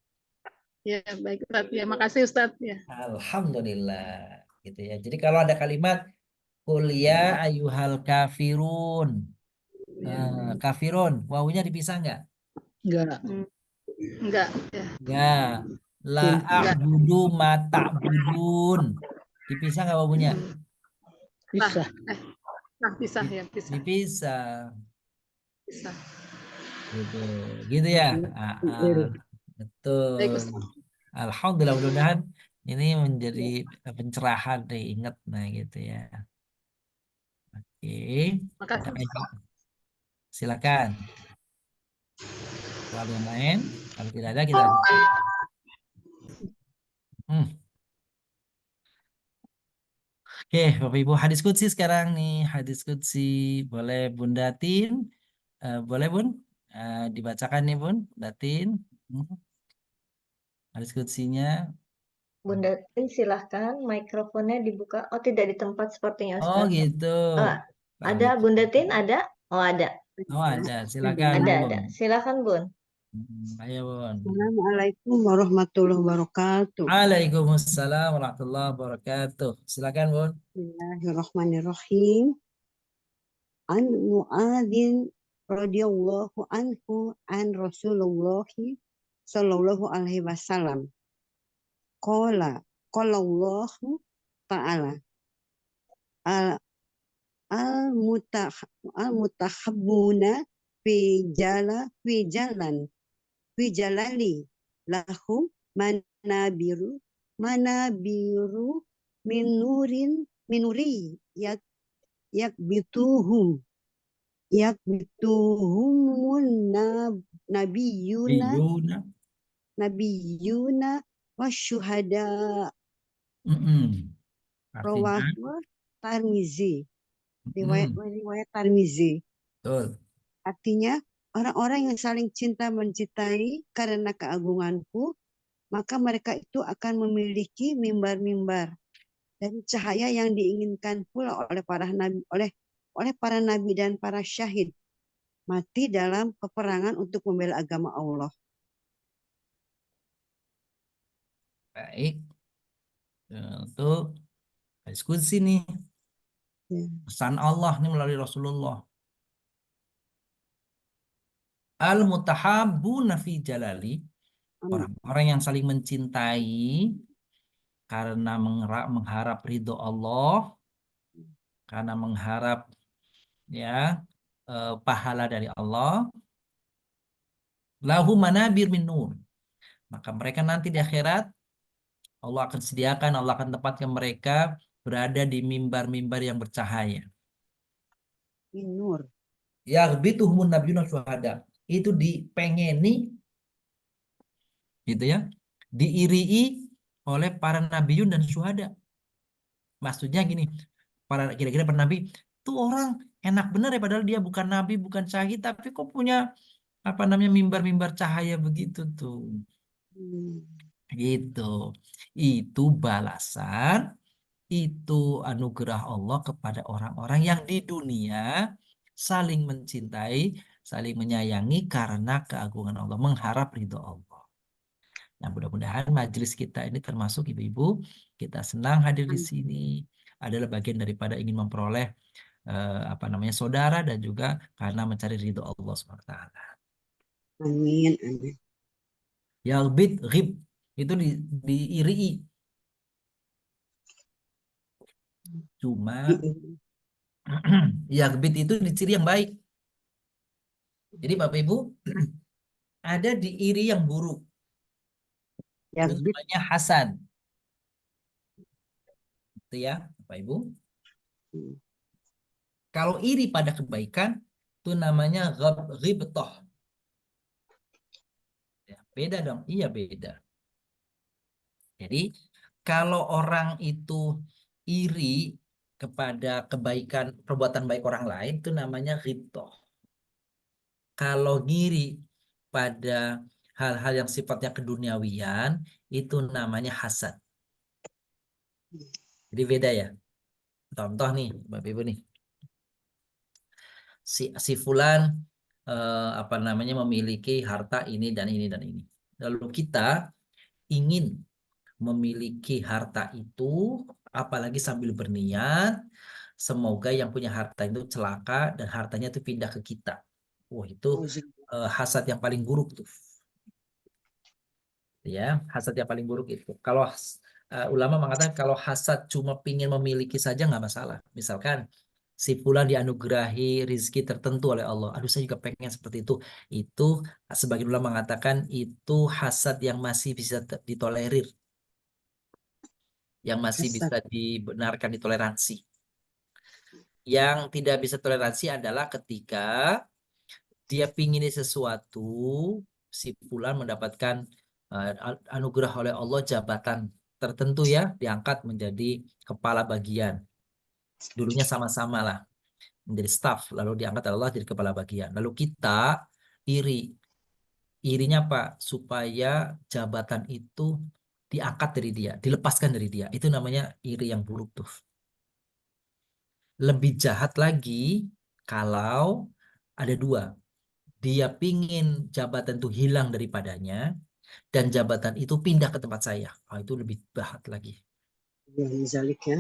Speaker 10: Ya, baik Ustadz. Ya, makasih Ustadz. Ya.
Speaker 2: Alhamdulillah gitu ya. Jadi kalau ada kalimat kuliah ayuhal kafirun. Kafirun, wawunya dipisah enggak?
Speaker 5: Enggak.
Speaker 10: Enggak. Ya.
Speaker 2: Enggak. La a'budu ma ta'budun. Dipisah enggak wawunya?
Speaker 5: Pisah.
Speaker 10: Nah, pisah ya, pisah.
Speaker 2: Dipisah.
Speaker 10: Pisah.
Speaker 2: Gitu. Gitu ya. Betul.
Speaker 10: Baik Ustadz.
Speaker 2: Alhamdulillah mudah-mudahan ini menjadi pencerahan deh ingat nah gitu ya. Oke.
Speaker 10: Makasih.
Speaker 2: Silakan. Soal yang lain, kalau tidak ada kita lanjut. Oke, Bapak Ibu hadis qudsi sekarang nih, hadis qudsi. Boleh Bunda Tin? Boleh Bun? Dibacakan nih Bun, Datin. Hadis qudsinya.
Speaker 1: Bunda Tin silahkan mikrofonnya dibuka. Oh tidak di tempat sepertinya
Speaker 2: Oh
Speaker 1: Ustaz.
Speaker 2: gitu.
Speaker 1: Ada Bunda Tin ada? Oh ada.
Speaker 2: Oh ada, silakan
Speaker 1: Ada
Speaker 2: Bun.
Speaker 1: ada. Silakan Bun.
Speaker 2: Ayo Bun.
Speaker 7: Assalamualaikum warahmatullahi wabarakatuh.
Speaker 2: Waalaikumsalam warahmatullahi wabarakatuh. Silakan Bun.
Speaker 7: Bismillahirrahmanirrahim. An Mu'adzin radhiyallahu anhu an Rasulullah sallallahu alaihi wasallam. Qala Allah ta'ala al-mutahabbuna fi jalali lahum manabiru minuri yakbituhumun nabiyuna wasyuhada. Rawahu Tirmizi. Riwayat Tirmizi.
Speaker 2: Betul.
Speaker 7: Artinya orang-orang yang saling cinta mencintai karena keagunganku, maka mereka itu akan memiliki mimbar-mimbar dan cahaya yang diinginkan pula oleh para nabi dan para syahid mati dalam peperangan untuk membela agama Allah.
Speaker 2: Baik. Untuk diskusi nih. Pesan Allah nih melalui Rasulullah. Al-mutahabbuna fi jalali. Orang-orang yang saling mencintai karena mengharap ridho Allah, karena mengharap ya pahala dari Allah. Lahu manabir min nur. Maka mereka nanti di akhirat Allah akan sediakan, Allah akan tempatkan mereka berada di mimbar-mimbar yang bercahaya.
Speaker 7: Nur.
Speaker 2: Yaghbituhumun nabiyuna syuhada. Itu dipengeni gitu ya. Diirii oleh para nabiyun dan syuhada. Maksudnya gini, kira-kira para nabi tuh orang enak benar ya padahal dia bukan nabi, bukan syahid tapi kok punya apa namanya mimbar-mimbar cahaya begitu tuh. Gitu. Itu balasan, itu anugerah Allah kepada orang-orang yang di dunia saling mencintai, saling menyayangi karena keagungan Allah, mengharap ridho Allah. Nah, mudah-mudahan majelis kita ini termasuk ibu-ibu, kita senang hadir di sini adalah bagian daripada ingin memperoleh saudara dan juga karena mencari ridho Allah SWT.
Speaker 7: Amin, amin.
Speaker 2: Yalbit ghib itu diirii. Cuma Yalbit itu di ciri yang baik. Jadi Bapak Ibu, ada di iri yang buruk.
Speaker 7: Yang
Speaker 2: Itu namanya hasad. Itu ya, Bapak Ibu. Kalau iri pada kebaikan, itu namanya ghibtoh. Ya, beda dong. Iya, beda. Jadi, kalau orang itu iri kepada kebaikan, perbuatan baik orang lain, itu namanya ghibtoh. Kalau ngiri pada hal-hal yang sifatnya keduniawian, itu namanya hasad. Jadi beda ya. Contoh nih, Bapak Ibu nih. Si fulan apa namanya memiliki harta ini dan ini dan ini. Lalu kita ingin memiliki harta itu, apalagi sambil berniat, semoga yang punya harta itu celaka dan hartanya itu pindah ke kita. Wah, itu hasad yang paling buruk tuh. Ya, hasad yang paling buruk itu. Kalau ulama mengatakan kalau hasad cuma pingin memiliki saja nggak masalah. Misalkan si fulan dianugerahi rizki tertentu oleh Allah. Aduh, saya juga pengen seperti itu. Itu sebagian ulama mengatakan itu hasad yang masih bisa ditolerir, yang masih bisa dibenarkan, ditoleransi. Yang tidak bisa toleransi adalah ketika dia pingin sesuatu, si fulan mendapatkan anugerah oleh Allah jabatan tertentu ya, diangkat menjadi kepala bagian. Dulunya sama-sama lah, menjadi staff, lalu diangkat oleh Allah jadi kepala bagian. Lalu kita iri. Irinya Pak, supaya jabatan itu diangkat dari dia, dilepaskan dari dia. Itu namanya iri yang buruk tuh. Lebih jahat lagi kalau ada dua. Dia pingin jabatan itu hilang daripadanya dan jabatan itu pindah ke tempat saya. Itu lebih jahat lagi.
Speaker 7: Zalik ya.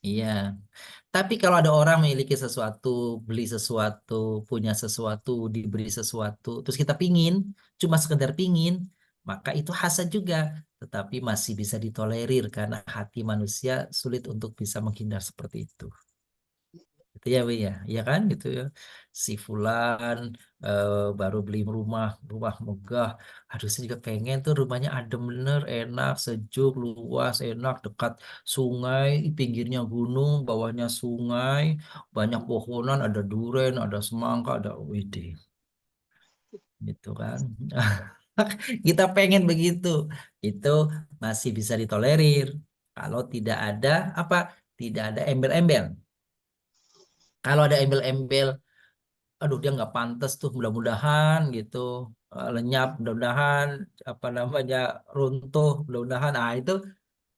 Speaker 2: Iya. Tapi kalau ada orang memiliki sesuatu, beli sesuatu, punya sesuatu, diberi sesuatu, terus kita pingin, cuma sekedar pingin, maka itu hasad juga. Tetapi masih bisa ditolerir karena hati manusia sulit untuk bisa menghindar seperti itu. Itu ya, Bu ya, ya kan gitu ya. Si fulan baru beli rumah megah. Aduh, saya juga pengen tuh rumahnya adem bener, enak, sejuk, luas, enak, dekat sungai, pinggirnya gunung, bawahnya sungai, banyak pohonan, ada duren, ada semangka, ada widi. Gitu kan. Kita pengen begitu. Itu masih bisa ditolerir. Kalau tidak ada apa? Tidak ada embel-embel. Kalau ada embel-embel, aduh dia nggak pantas tuh, mudah-mudahan gitu lenyap, mudah-mudahan apa namanya runtuh, mudah-mudahan itu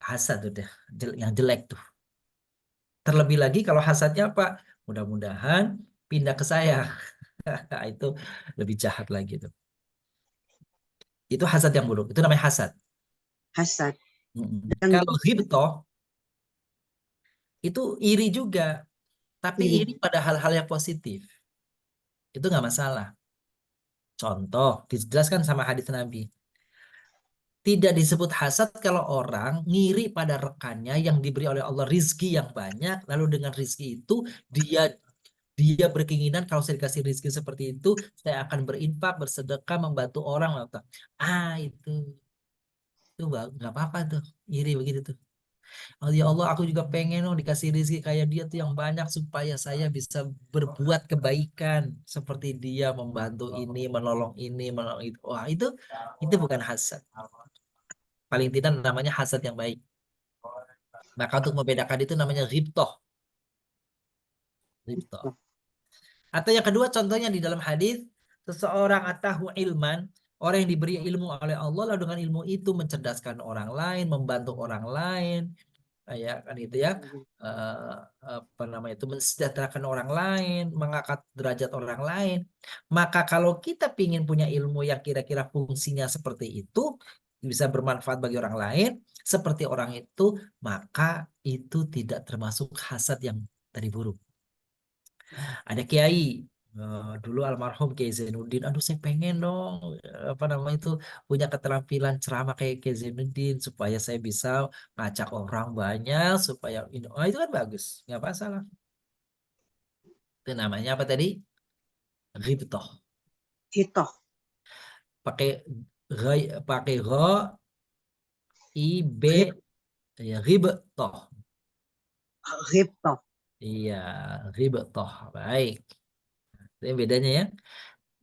Speaker 2: hasad udah yang jelek tuh. Terlebih lagi kalau hasadnya apa, mudah-mudahan pindah ke saya. Itu lebih jahat lagi tuh. Itu hasad yang buruk, itu namanya hasad.
Speaker 7: Hasad.
Speaker 2: Kalau ghibtoh itu iri juga, tapi iri pada hal-hal yang positif, itu nggak masalah. Contoh dijelaskan sama hadis Nabi. Tidak disebut hasad kalau orang ngiri pada rekannya yang diberi oleh Allah rizki yang banyak, lalu dengan rizki itu dia berkeinginan kalau saya dikasih rizki seperti itu, saya akan berinfak, bersedekah, membantu orang. Itu nggak apa-apa tuh, iri begitu tuh. Oh ya Allah, aku juga pengen dikasih rizki kayak dia tuh yang banyak supaya saya bisa berbuat kebaikan seperti dia, membantu ini, menolong itu. Wah, itu bukan hasad. Paling tidak namanya hasad yang baik. Maka untuk membedakan itu namanya ghibtoh. Atau yang kedua contohnya di dalam hadis, seseorang atahu ilman, orang yang diberi ilmu oleh Allah lalu dengan ilmu itu mencerdaskan orang lain, membantu orang lain, ya kan itu ya, apa namanya itu, mensejahterakan orang lain, mengangkat derajat orang lain. Maka kalau kita ingin punya ilmu yang kira-kira fungsinya seperti itu, bisa bermanfaat bagi orang lain seperti orang itu, maka itu tidak termasuk hasad yang tadi buruk. Ada kiai dulu almarhum Kiai Zainuddin, aduh saya pengen dong apa namanya itu punya keterampilan ceramah kayak Kiai Zainuddin supaya saya bisa ngajak orang banyak supaya itu kan bagus, nggak masalah. Itu namanya apa tadi? Ghibtoh.
Speaker 7: Hitoh.
Speaker 2: pakai ro
Speaker 7: Rib,
Speaker 2: ya ghibtoh.
Speaker 7: ribtoh.
Speaker 2: Iya, ghibtoh. Baik. Itu bedanya ya.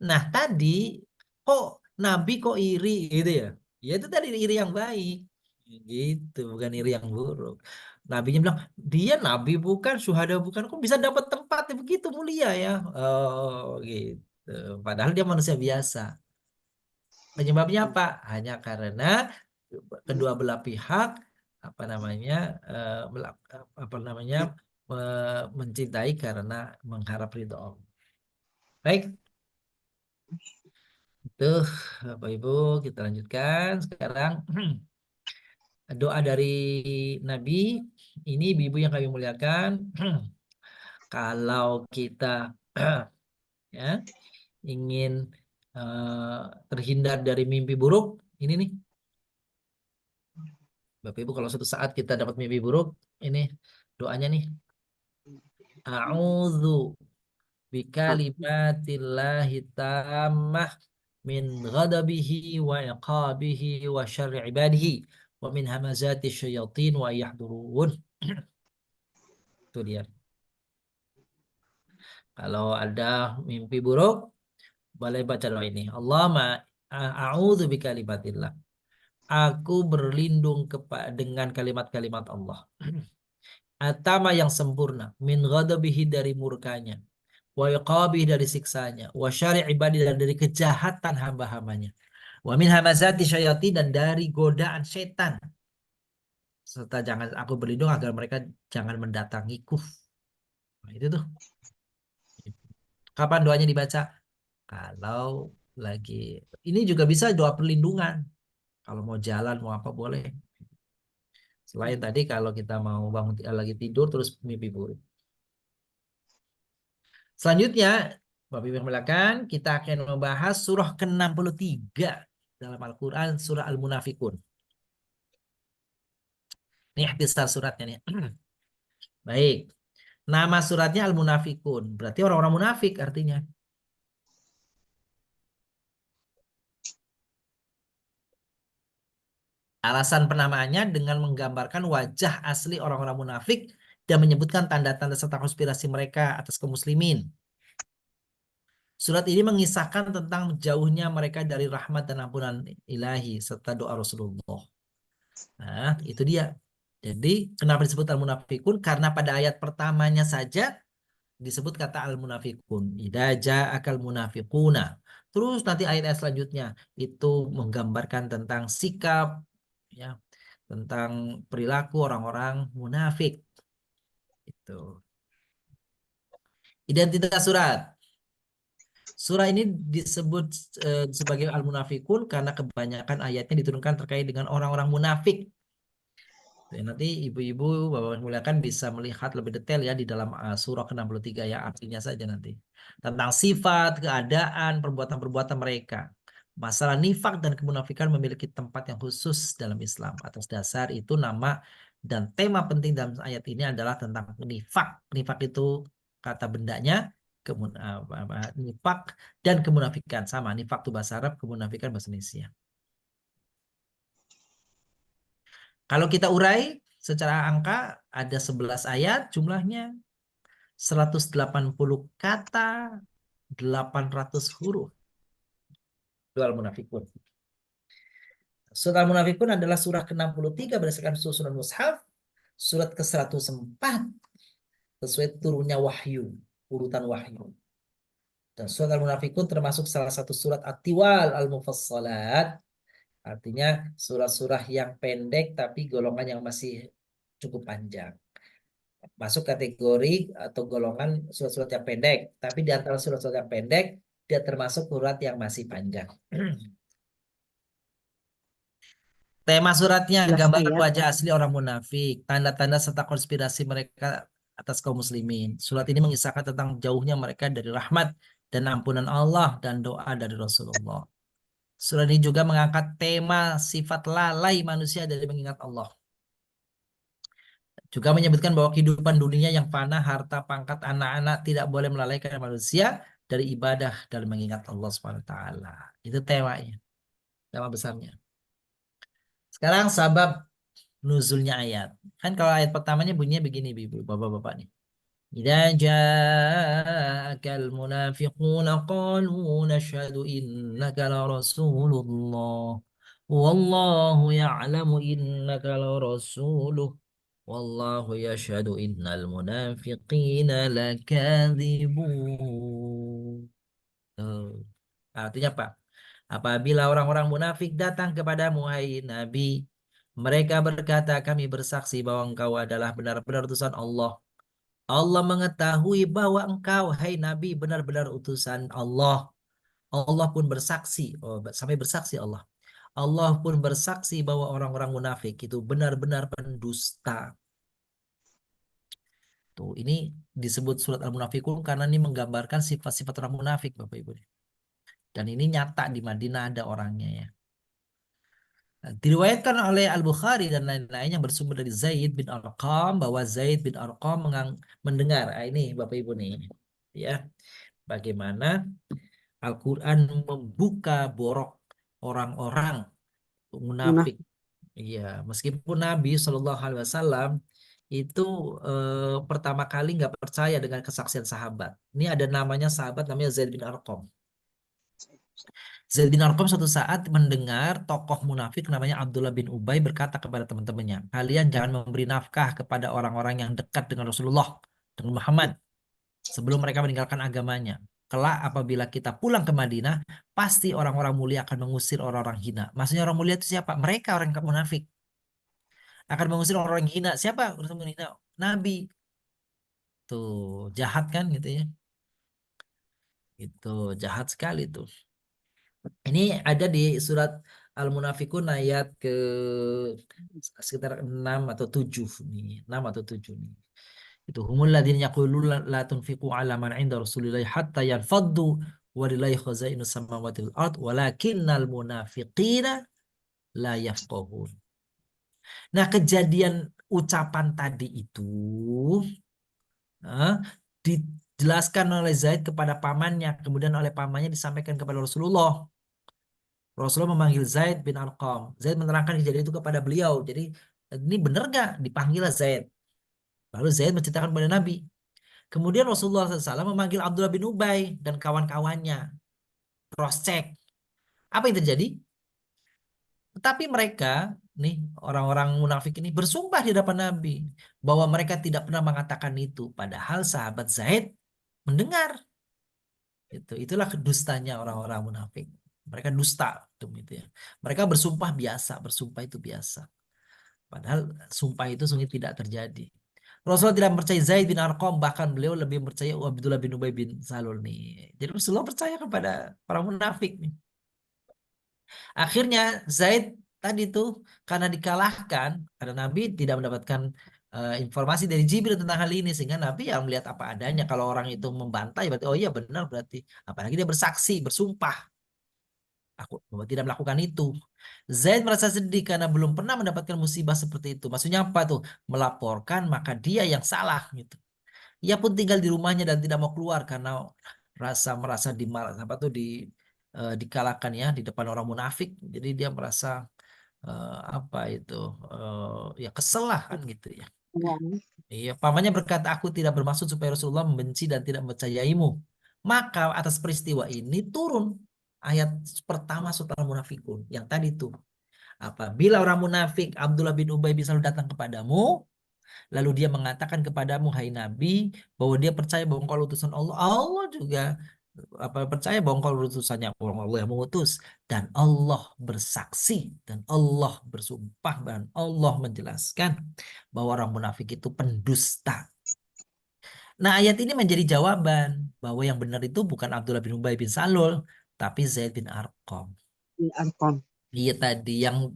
Speaker 2: Nah, tadi kok Nabi kok iri gitu ya? Ya itu tadi iri yang baik. Gitu, bukan iri yang buruk. Nabinya bilang, dia Nabi bukan, syuhada bukan, kok bisa dapat tempat yang begitu mulia ya? Oh, gitu. Padahal dia manusia biasa. Penyebabnya apa? Hanya karena kedua belah pihak apa namanya mencintai karena mengharap ridho Allah. Baik. Itu Bapak Ibu, kita lanjutkan sekarang doa dari Nabi. Ini ibu-ibu yang kami muliakan. Kalau kita ya ingin terhindar dari mimpi buruk, ini nih Bapak Ibu, kalau suatu saat kita dapat mimpi buruk, ini doanya nih. A'udzu bikalimatillahi tammah min ghadabihi wa iqabihi wa syarri ibadihi wa min hamazati syayatin wa yahdurun. Itu dia. Kalau ada mimpi buruk, boleh baca doa ini. Allahumma a'udzu bikalimatillah. Aku berlindung dengan kalimat-kalimat Allah. Atama yang sempurna. Min ghadabihi dari murkanya. Wa iqabihi dari siksanya. Wa syari' ibadi dan dari kejahatan hamba-hambanya. Wa min hamazati syayatin dan dari godaan setan. Serta aku berlindung agar mereka jangan mendatangiku. Nah, itu tuh. Kapan doanya dibaca? Kalau lagi. Ini juga bisa doa perlindungan. Kalau mau jalan, mau apa boleh. Selain tadi kalau kita mau bangun lagi tidur terus mimpi buruk. Selanjutnya, Bapak Ibu yang melakukan, kita akan membahas surah ke-63 dalam Al-Quran, surah Al-Munafikun. Ini ikhtisar suratnya nih. Baik. Nama suratnya Al-Munafikun. Berarti orang-orang munafik artinya. Alasan penamaannya dengan menggambarkan wajah asli orang-orang munafik dan menyebutkan tanda-tanda serta konspirasi mereka atas kaum muslimin. Surat ini mengisahkan tentang jauhnya mereka dari rahmat dan ampunan ilahi serta doa Rasulullah. Nah, itu dia. Jadi, kenapa disebut al-munafikun? Karena pada ayat pertamanya saja disebut kata al-munafikun. Idza ja'akal munafiquna. Terus nanti ayat-ayat selanjutnya itu menggambarkan tentang sikap, ya, tentang perilaku orang-orang munafik. Itu. Identitas surat. Surah ini disebut sebagai Al-Munafikun karena kebanyakan ayatnya diturunkan terkait dengan orang-orang munafik. Nanti ibu-ibu, bapak muliakan bisa melihat lebih detail ya di dalam surah ke-63 ya, artinya saja nanti. Tentang sifat, keadaan, perbuatan-perbuatan mereka. Masalah nifak dan kemunafikan memiliki tempat yang khusus dalam Islam. Atas dasar itu nama dan tema penting dalam ayat ini adalah tentang nifak. Nifak itu kata bendanya, nifak dan kemunafikan sama. Nifak itu bahasa Arab, kemunafikan bahasa Indonesia. Kalau kita urai secara angka ada 11 ayat jumlahnya, 180 kata, 800 huruf. Itu Al-Munafikun. Surah Al-Munafikun adalah surah ke-63 berdasarkan susunan mushaf, surat ke-104 sesuai turunnya wahyu, urutan wahyu. Dan surat Al-Munafikun termasuk salah satu surat At-Tiwal Al-Mufassalat. Artinya surah-surah yang pendek tapi golongan yang masih cukup panjang. Masuk kategori atau golongan surat-surat yang pendek. Tapi di antara surat-surat yang pendek, dia termasuk surat yang masih panjang. Tema suratnya gambaran wajah asli orang munafik, tanda-tanda serta konspirasi mereka atas kaum muslimin. Surat ini mengisahkan tentang jauhnya mereka dari rahmat dan ampunan Allah dan doa dari Rasulullah. Surat ini juga mengangkat tema sifat lalai manusia dari mengingat Allah. Juga menyebutkan bahwa kehidupan dunia yang fana, harta, pangkat, anak-anak tidak boleh melalaikan manusia dari ibadah dan mengingat Allah Subhanahu wa taala. Itu temanya, tema besarnya. Sekarang sabab nuzulnya ayat. Kan kalau ayat pertamanya bunyinya begini, Ibu, Bapak-bapak nih. إذا جاءك المنافقون قالوا نشهد إنك لرسول الله والله يعلم إنك لرسوله والله يشهد إن المنافقين لكاذبون. Artinya apa? Apabila orang-orang munafik datang kepadamu, hai Nabi, mereka berkata, kami bersaksi bahwa engkau adalah benar-benar utusan Allah. Allah mengetahui bahwa engkau, hai Nabi, benar-benar utusan Allah. Allah pun bersaksi, sampai bersaksi Allah. Allah pun bersaksi bahwa orang-orang munafik itu benar-benar pendusta. Tuh, ini disebut surat Al-Munafikun karena ini menggambarkan sifat-sifat orang munafik, Bapak Ibu. Dan ini nyata di Madinah ada orangnya ya. Nah, diriwayatkan oleh Al-Bukhari dan lain-lain yang bersumber dari Zaid bin Arqam bahwa Zaid bin Arqam mendengar, ini Bapak Ibu nih, ya, bagaimana Al-Quran membuka borok orang-orang munafik. Iya, meskipun Nabi Shallallahu Alaihi Wasallam itu pertama kali nggak percaya dengan kesaksian sahabat. Ini ada namanya sahabat namanya Zaid bin Arqam. Zaid bin Arqam suatu saat mendengar tokoh munafik namanya Abdullah bin Ubay berkata kepada teman-temannya, kalian jangan memberi nafkah kepada orang-orang yang dekat dengan Rasulullah, dengan Muhammad, sebelum mereka meninggalkan agamanya. Kelak apabila kita pulang ke Madinah, pasti orang-orang mulia akan mengusir orang-orang hina. Maksudnya orang mulia itu siapa? Mereka orang munafik. Akan mengusir orang-orang hina. Siapa orang hina? Nabi. Tuh, jahat kan gitu ya. Itu jahat sekali tuh. Ini ada di surat Al-Munafikun ayat ke sekitar 6 atau 7 nih, 6 atau 7 nih. Itu humul ladzina yaquluna la tunfiqu ala man 'inda Rasulillahi hatta yanfaddu wa lillahi khazainus samawati wal ard walakinnal munafiqina la yafqahun. Nah, kejadian ucapan tadi itu dijelaskan oleh Zaid kepada pamannya, kemudian oleh pamannya disampaikan kepada Rasulullah. Rasulullah memanggil Zaid bin Arqam. Zaid menerangkan kejadian itu kepada beliau. Jadi ini benar nggak? Dipanggil Zaid. Lalu Zaid menceritakan kepada Nabi. Kemudian Rasulullah SAW memanggil Abdullah bin Ubay dan kawan-kawannya. Cross check. Apa yang terjadi? Tetapi mereka, nih orang-orang munafik ini bersumpah di hadapan Nabi bahwa mereka tidak pernah mengatakan itu. Padahal sahabat Zaid mendengar. Itulah kedustanya orang-orang munafik. Mereka dusta, gitu ya. Mereka bersumpah biasa, bersumpah itu biasa. Padahal sumpah itu sungguh tidak terjadi. Rasulullah tidak percaya Zaid bin Arqam, bahkan beliau lebih percaya Abdullah bin Ubay bin Salul nih. Jadi Rasulullah percaya kepada para munafik nih. Akhirnya Zaid tadi tuh karena dikalahkan, karena Nabi tidak mendapatkan informasi dari Jibril tentang hal ini, sehingga Nabi yang melihat apa adanya. Kalau orang itu membantai berarti oh iya benar, berarti apalagi dia bersaksi, bersumpah aku tidak melakukan itu. Zaid merasa sedih karena belum pernah mendapatkan musibah seperti itu. Maksudnya apa tuh? Melaporkan maka dia yang salah gitu. Ia pun tinggal di rumahnya dan tidak mau keluar karena merasa dikalahkan ya di depan orang munafik. Jadi dia merasa ya kesel lah kan gitu ya. Iya, pamannya berkata, aku tidak bermaksud supaya Rasulullah membenci dan tidak mempercayaimu. Maka atas peristiwa ini turun ayat pertama surat Al-Munafikun yang tadi tuh. Apabila orang munafik Abdullah bin Ubay bin Salul datang kepadamu, lalu dia mengatakan kepadamu, hai Nabi, bahwa dia percaya bahwa engkau utusan Allah. Allah juga percaya bahwa engkau utusannya Allah yang mengutus. Dan Allah bersaksi, dan Allah bersumpah, dan Allah menjelaskan bahwa orang munafik itu pendusta. Nah, ayat ini menjadi jawaban bahwa yang benar itu bukan Abdullah bin Ubay bin Salul, tapi Zaid bin Arqam. Iya tadi yang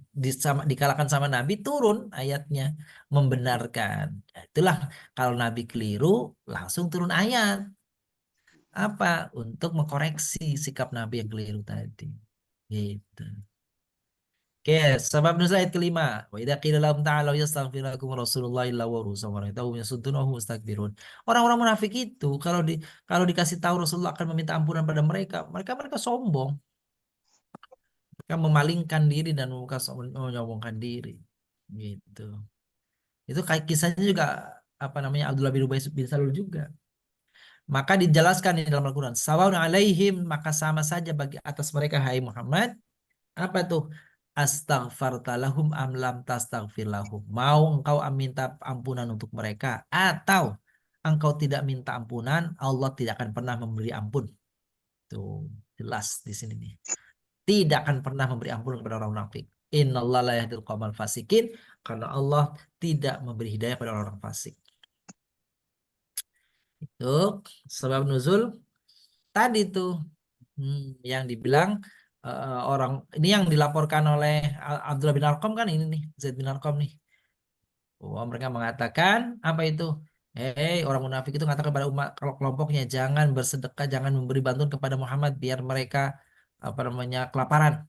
Speaker 2: dikalahkan sama Nabi turun ayatnya membenarkan. Ya, itulah kalau Nabi keliru langsung turun ayat. Apa? Untuk mengkoreksi sikap Nabi yang keliru tadi. Gitu. Oke, sebab nuzul ayat kelima. Wa idza qila lahum ta'alu yastaghfir lakum Rasulullah illa wa rusawara tahum yasuddun wa hum mustakbirun. Orang-orang munafik itu kalau dikasih tahu Rasulullah akan meminta ampunan pada mereka, mereka sombong. Mereka memalingkan diri dan menyombongkan diri. Gitu. Itu kayak kisahnya juga apa namanya Abdullah bin Ubay bin Salul juga. Maka dijelaskan di dalam Al-Quran, sawaun alaihim, maka sama saja bagi atas mereka hai Muhammad. Apa tuh? Astaghfarta lahum am lam tastaghfir lahum. Mau engkau minta ampunan untuk mereka atau engkau tidak minta ampunan, Allah tidak akan pernah memberi ampun. Tuh, jelas di sini nih. Tidak akan pernah memberi ampun kepada orang munafik. Innallaha la yahdil qaumal fasikin, karena Allah tidak memberi hidayah pada orang fasik. Itu sebab nuzul tadi tuh yang dibilang orang ini yang dilaporkan oleh Abdullah bin Arqam kan ini nih, Zaid bin Arqam nih. Oh, mereka mengatakan apa itu? Orang munafik itu mengatakan kepada umat kalau kelompoknya jangan bersedekah, jangan memberi bantuan kepada Muhammad biar mereka apa namanya kelaparan.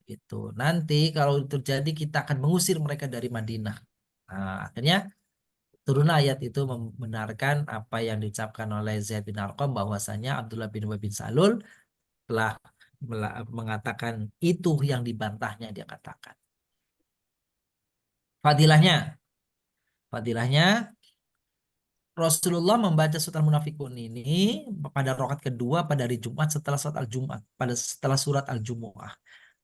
Speaker 2: Itu nanti kalau terjadi kita akan mengusir mereka dari Madinah. Nah, akhirnya turun ayat itu membenarkan apa yang diucapkan oleh Zaid bin Arqam bahwasanya Abdullah bin Ubay bin Salul telah mengatakan itu yang dibantahnya dia katakan. Fadilahnya Rasulullah membaca surat Al-Munafikun ini pada rakaat kedua pada hari Jumat setelah surat Al-Jumat, setelah surat Al-Jumu'ah.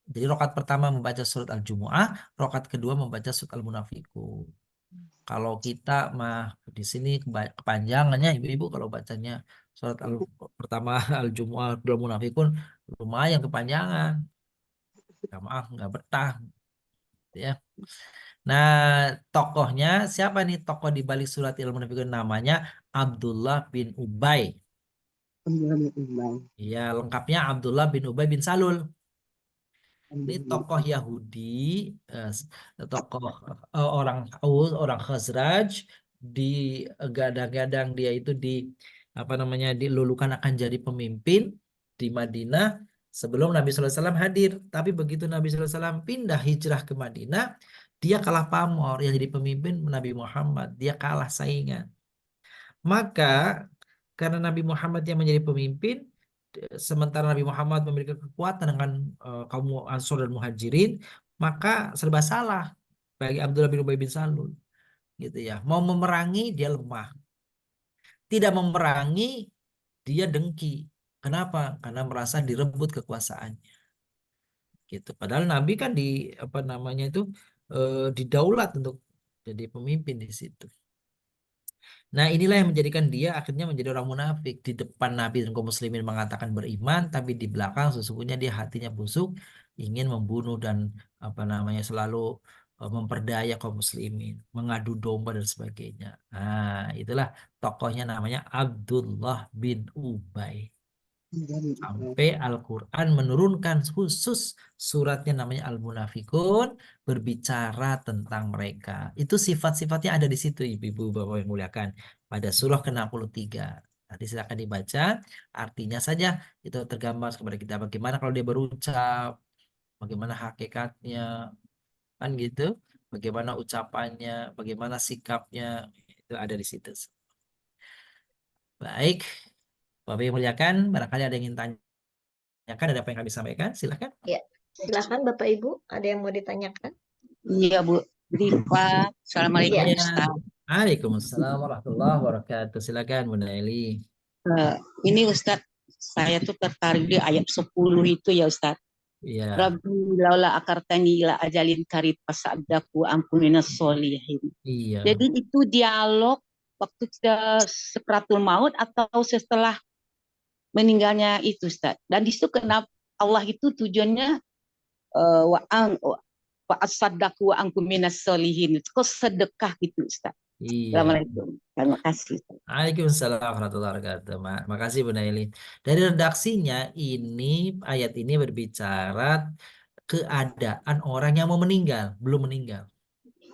Speaker 2: Jadi rakaat pertama membaca surat Al-Jumu'ah, rakaat kedua membaca surat Al-Munafikun. Kalau kita mah di sini kepanjangannya ibu-ibu kalau bacanya surat pertama Al-Jumu'ah Al-Munafikun lumayan kepanjangan. Maaf nggak betah ya. Nah, tokohnya siapa nih tokoh di balik surat Al-Munafikun namanya Abdullah bin Ubay. Iya, lengkapnya Abdullah bin Ubay bin Salul. Ini tokoh Yahudi, tokoh orang Khazraj, gadang-gadang dia itu apa namanya dilulukan akan jadi pemimpin di Madinah sebelum Nabi SAW hadir. Tapi begitu Nabi SAW pindah hijrah ke Madinah, dia kalah pamor yang jadi pemimpin Nabi Muhammad, dia kalah saingan. Maka karena Nabi Muhammad yang menjadi pemimpin, sementara Nabi Muhammad memiliki kekuatan dengan kaum Ansor dan Muhajirin, maka serba salah bagi Abdullah bin Ubay bin Salul, gitu ya. Mau memerangi dia lemah, tidak memerangi dia dengki. Kenapa? Karena merasa direbut kekuasaannya, gitu. Padahal Nabi kan apa namanya itu didaulat untuk jadi pemimpin di situ. Nah, inilah yang menjadikan dia akhirnya menjadi orang munafik. Di depan Nabi dan kaum muslimin mengatakan beriman, tapi di belakang sesungguhnya dia hatinya busuk, ingin membunuh dan apa namanya selalu memperdaya kaum muslimin, mengadu domba dan sebagainya. Nah, itulah tokohnya namanya Abdullah bin Ubay. Sampai Al-Quran menurunkan khusus suratnya namanya Al-Munafikun berbicara tentang mereka. Itu sifat-sifatnya ada di situ ibu-ibu bapak yang muliakan pada surah ke-63. Nanti silakan dibaca, artinya saja itu tergambar kepada kita bagaimana kalau dia berucap, bagaimana hakikatnya, kan gitu, bagaimana ucapannya, bagaimana sikapnya, itu ada di situ. Baik, Bapak yang muliakan, barangkali ada yang ingin tanyakan, ada apa yang kami sampaikan, silakan.
Speaker 1: Ya, silakan Bapak Ibu, ada yang mau ditanyakan?
Speaker 7: Iya Bu, Rifa. Assalamualaikum
Speaker 1: Iya.
Speaker 7: Ustaz.
Speaker 2: Waalaikumsalam warahmatullahi wabarakatuh. Silakan Bu Naili.
Speaker 7: Ini Ustaz, saya tuh tertarik di ayat 10 itu ya Ustaz.
Speaker 2: Iya.
Speaker 7: Rabbi laula akartani ila ajalin karib fasaddaku ampuninas solihin.
Speaker 2: Iya.
Speaker 7: Jadi itu dialog waktu kita sekratul maut atau setelah meninggalnya itu Ustaz. Dan di situ kenapa Allah itu tujuannya wa asaddaku wa ankum minas solihin. Kok sedekah gitu Ustaz.
Speaker 2: Iya.
Speaker 7: Assalamualaikum. Terima kasih.
Speaker 2: Waalaikumsalam warahmatullahi wabarakatuh. Makasih Bu Naili. Dari redaksinya ini ayat ini berbicara keadaan orang yang mau meninggal, belum meninggal.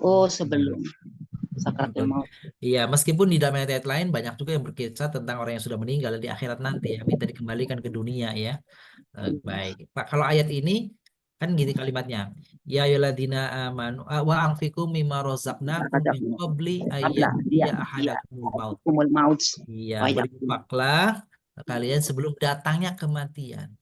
Speaker 7: Oh, sebelum sakratul maut.
Speaker 2: Iya, meskipun di dalam ayat lain banyak juga yang berkisah tentang orang yang sudah meninggal di akhirat nanti ya, minta dikembalikan ke dunia ya. Baik. Pak, kalau ayat ini Kan gini kalimatnya. Ya ayyuhalladzina amanu wa anfiqu mimma razaqnakum min qabli
Speaker 11: Qabla dia
Speaker 2: ahadakumul maut.
Speaker 11: kumul maut.
Speaker 2: Iya,
Speaker 11: Oh ya.
Speaker 2: berinfaklah kalian sebelum datangnya kematian.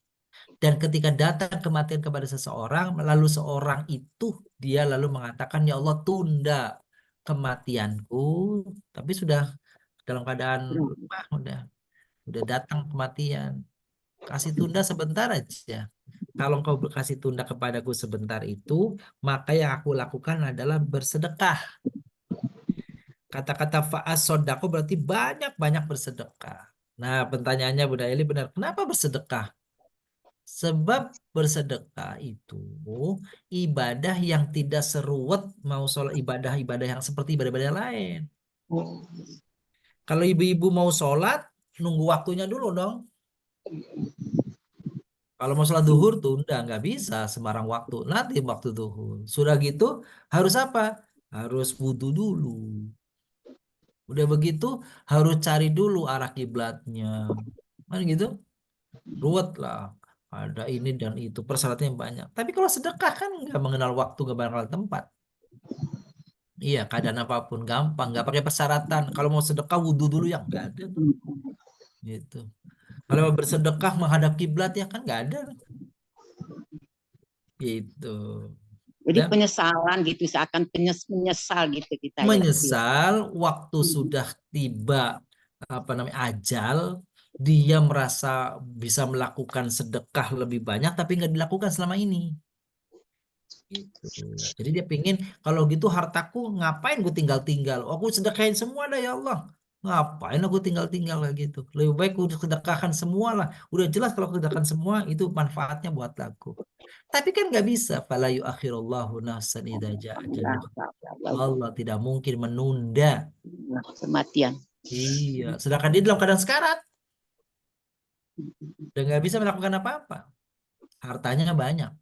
Speaker 2: Dan ketika datang kematian kepada seseorang, lalu seorang itu dia lalu mengatakan, ya Allah tunda kematianku, tapi sudah dalam keadaan lemah, udah datang kematian. Kasih tunda sebentar aja. Kalau engkau kasih tunda kepadaku sebentar itu, maka yang aku lakukan adalah bersedekah. Kata-kata fa'as-sodako berarti banyak-banyak bersedekah. Nah, pertanyaannya Bunda Eli benar. Kenapa bersedekah? Sebab bersedekah itu ibadah yang tidak seruwet mau sholat ibadah-ibadah yang seperti ibadah-ibadah lain. Kalau ibu-ibu mau sholat, nunggu waktunya dulu dong. Kalau mau sholat duhur tunda, nggak bisa sembarang waktu. Nanti waktu duhur. Sudah gitu harus apa? Harus wudhu dulu. Udah begitu harus cari dulu arah kiblatnya. Kan gitu? Ruwet lah. Ada ini dan itu persyaratannya banyak. Tapi kalau sedekah kan nggak mengenal waktu, nggak mengenal tempat. Iya, keadaan apapun gampang, nggak pakai persyaratan. Kalau mau sedekah wudhu dulu yang nggak ada tuh. Gitu. Kalau mau bersedekah menghadap kiblat ya kan nggak ada. Gitu.
Speaker 11: Jadi
Speaker 2: Dan
Speaker 11: penyesalan gitu, seakan menyesal gitu kita ya.
Speaker 2: menyesal waktu sudah tiba ajal, dia merasa bisa melakukan sedekah lebih banyak tapi nggak dilakukan selama ini. Gitu. Jadi dia pingin kalau gitu hartaku ngapain gue tinggal-tinggal? Aku sedekahin semua dah ya Allah. Ngapain aku tinggal-tinggal kayak gitu? Lebih baik gue sedekahkan semua lah. Udah jelas kalau aku sedekahkan semua itu manfaatnya buat aku. Tapi kan nggak bisa. Fala yu'akhirullahu nafsan idza ja'a ajaluha. Allah tidak mungkin menunda
Speaker 11: Kematian.
Speaker 2: Iya, sedangkan dia dalam keadaan sekarat. Dan nggak bisa melakukan apa-apa. Hartanya banyak.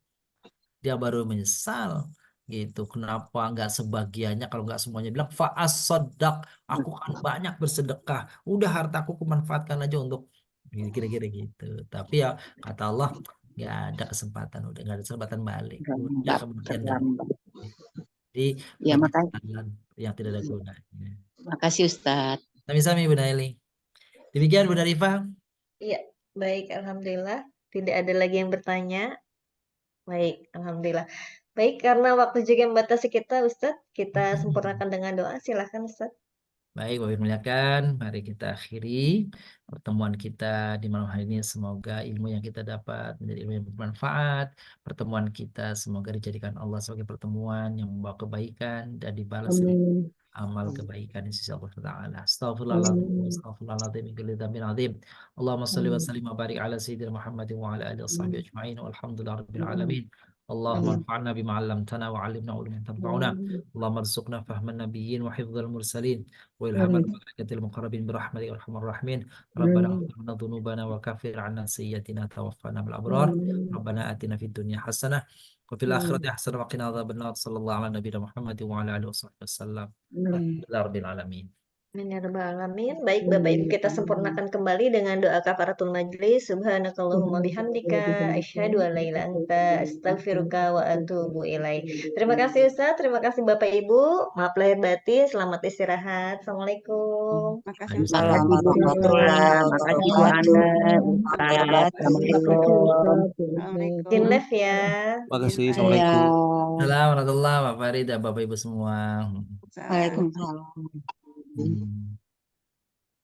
Speaker 2: Dia baru menyesal gitu. Kenapa nggak sebagiannya kalau nggak semuanya bilang fa'as sodak, aku kan banyak bersedekah. Udah hartaku kumanfaatkan aja untuk kira-kira gitu. Tapi ya kata Allah nggak ada kesempatan, udah nggak ada kesempatan balik. Udah kematian dan jadi
Speaker 11: Ya makanya.
Speaker 2: yang tidak ada gunanya.
Speaker 11: Makasih Ustadz.
Speaker 2: Sami-sami Bunda Eli. Demikian Bunda Rifa.
Speaker 1: Iya, baik, alhamdulillah. Tidak ada lagi yang bertanya. Baik, alhamdulillah. Baik, karena waktu juga membatasi kita, Ustadz, kita sempurnakan dengan doa. Silahkan, Ustadz.
Speaker 2: Baik, Bapak muliakan, mari kita akhiri pertemuan kita di malam hari ini. Semoga ilmu yang kita dapat menjadi ilmu yang bermanfaat. Pertemuan kita semoga dijadikan Allah sebagai pertemuan yang membawa kebaikan dan dibalas dengan amal kebaikan di sisi Allah Taala. Astaghfirullahaladzim, astaghfirullahaladzim, min kulli dzambin adzim. Allahumma shalli wa sallim wa barik ala sayyidina Muhammadin wa ala alihi washabbihi ajma'in walhamdulillahirabbil alamin. Allahumma anfa'na bima 'allamtana wa 'allimna ulum tanfa'una. Allahumma arzuqna fahman nabiyyin wa hifdzal mursalin wa ilhamal malaikatil muqarrabin birahmatika arhamar rahimin. Rabbana ighfir lana dhunubana wa kaffir 'anna sayyi'atina tawaffana bil abrar. Rabbana atina fid dunya hasanah wa fil akhirati hasanah wa qina adzabannar. Sallallahu ala nabiyina Muhammadin wa ala alihi wasallam. Alhamdulillahirabbil alamin.
Speaker 1: Alamin. Baik, Bapak Ibu, kita sempurnakan kembali dengan doa kafaratul majlis. Subhanakallahumma bihamdika asyhadu an la ilaha illa anta astaghfiruka wa atubu ilaik. Terima kasih Ustaz, terima kasih Bapak Ibu. Maaf lahir batin, selamat istirahat. Assalamualaikum.
Speaker 7: Makasih
Speaker 11: Ustaz.
Speaker 7: Ustaz.
Speaker 11: Makasih Bu Anda.
Speaker 7: Assalamualaikum.
Speaker 1: Izin live ya.
Speaker 6: Makasih.
Speaker 7: Iya.
Speaker 6: Assalamualaikum.
Speaker 2: Assalamualaikum warahmatullahi wabarakatuh, Bapak Ibu semua.
Speaker 7: Waalaikumsalam.
Speaker 2: Hmm.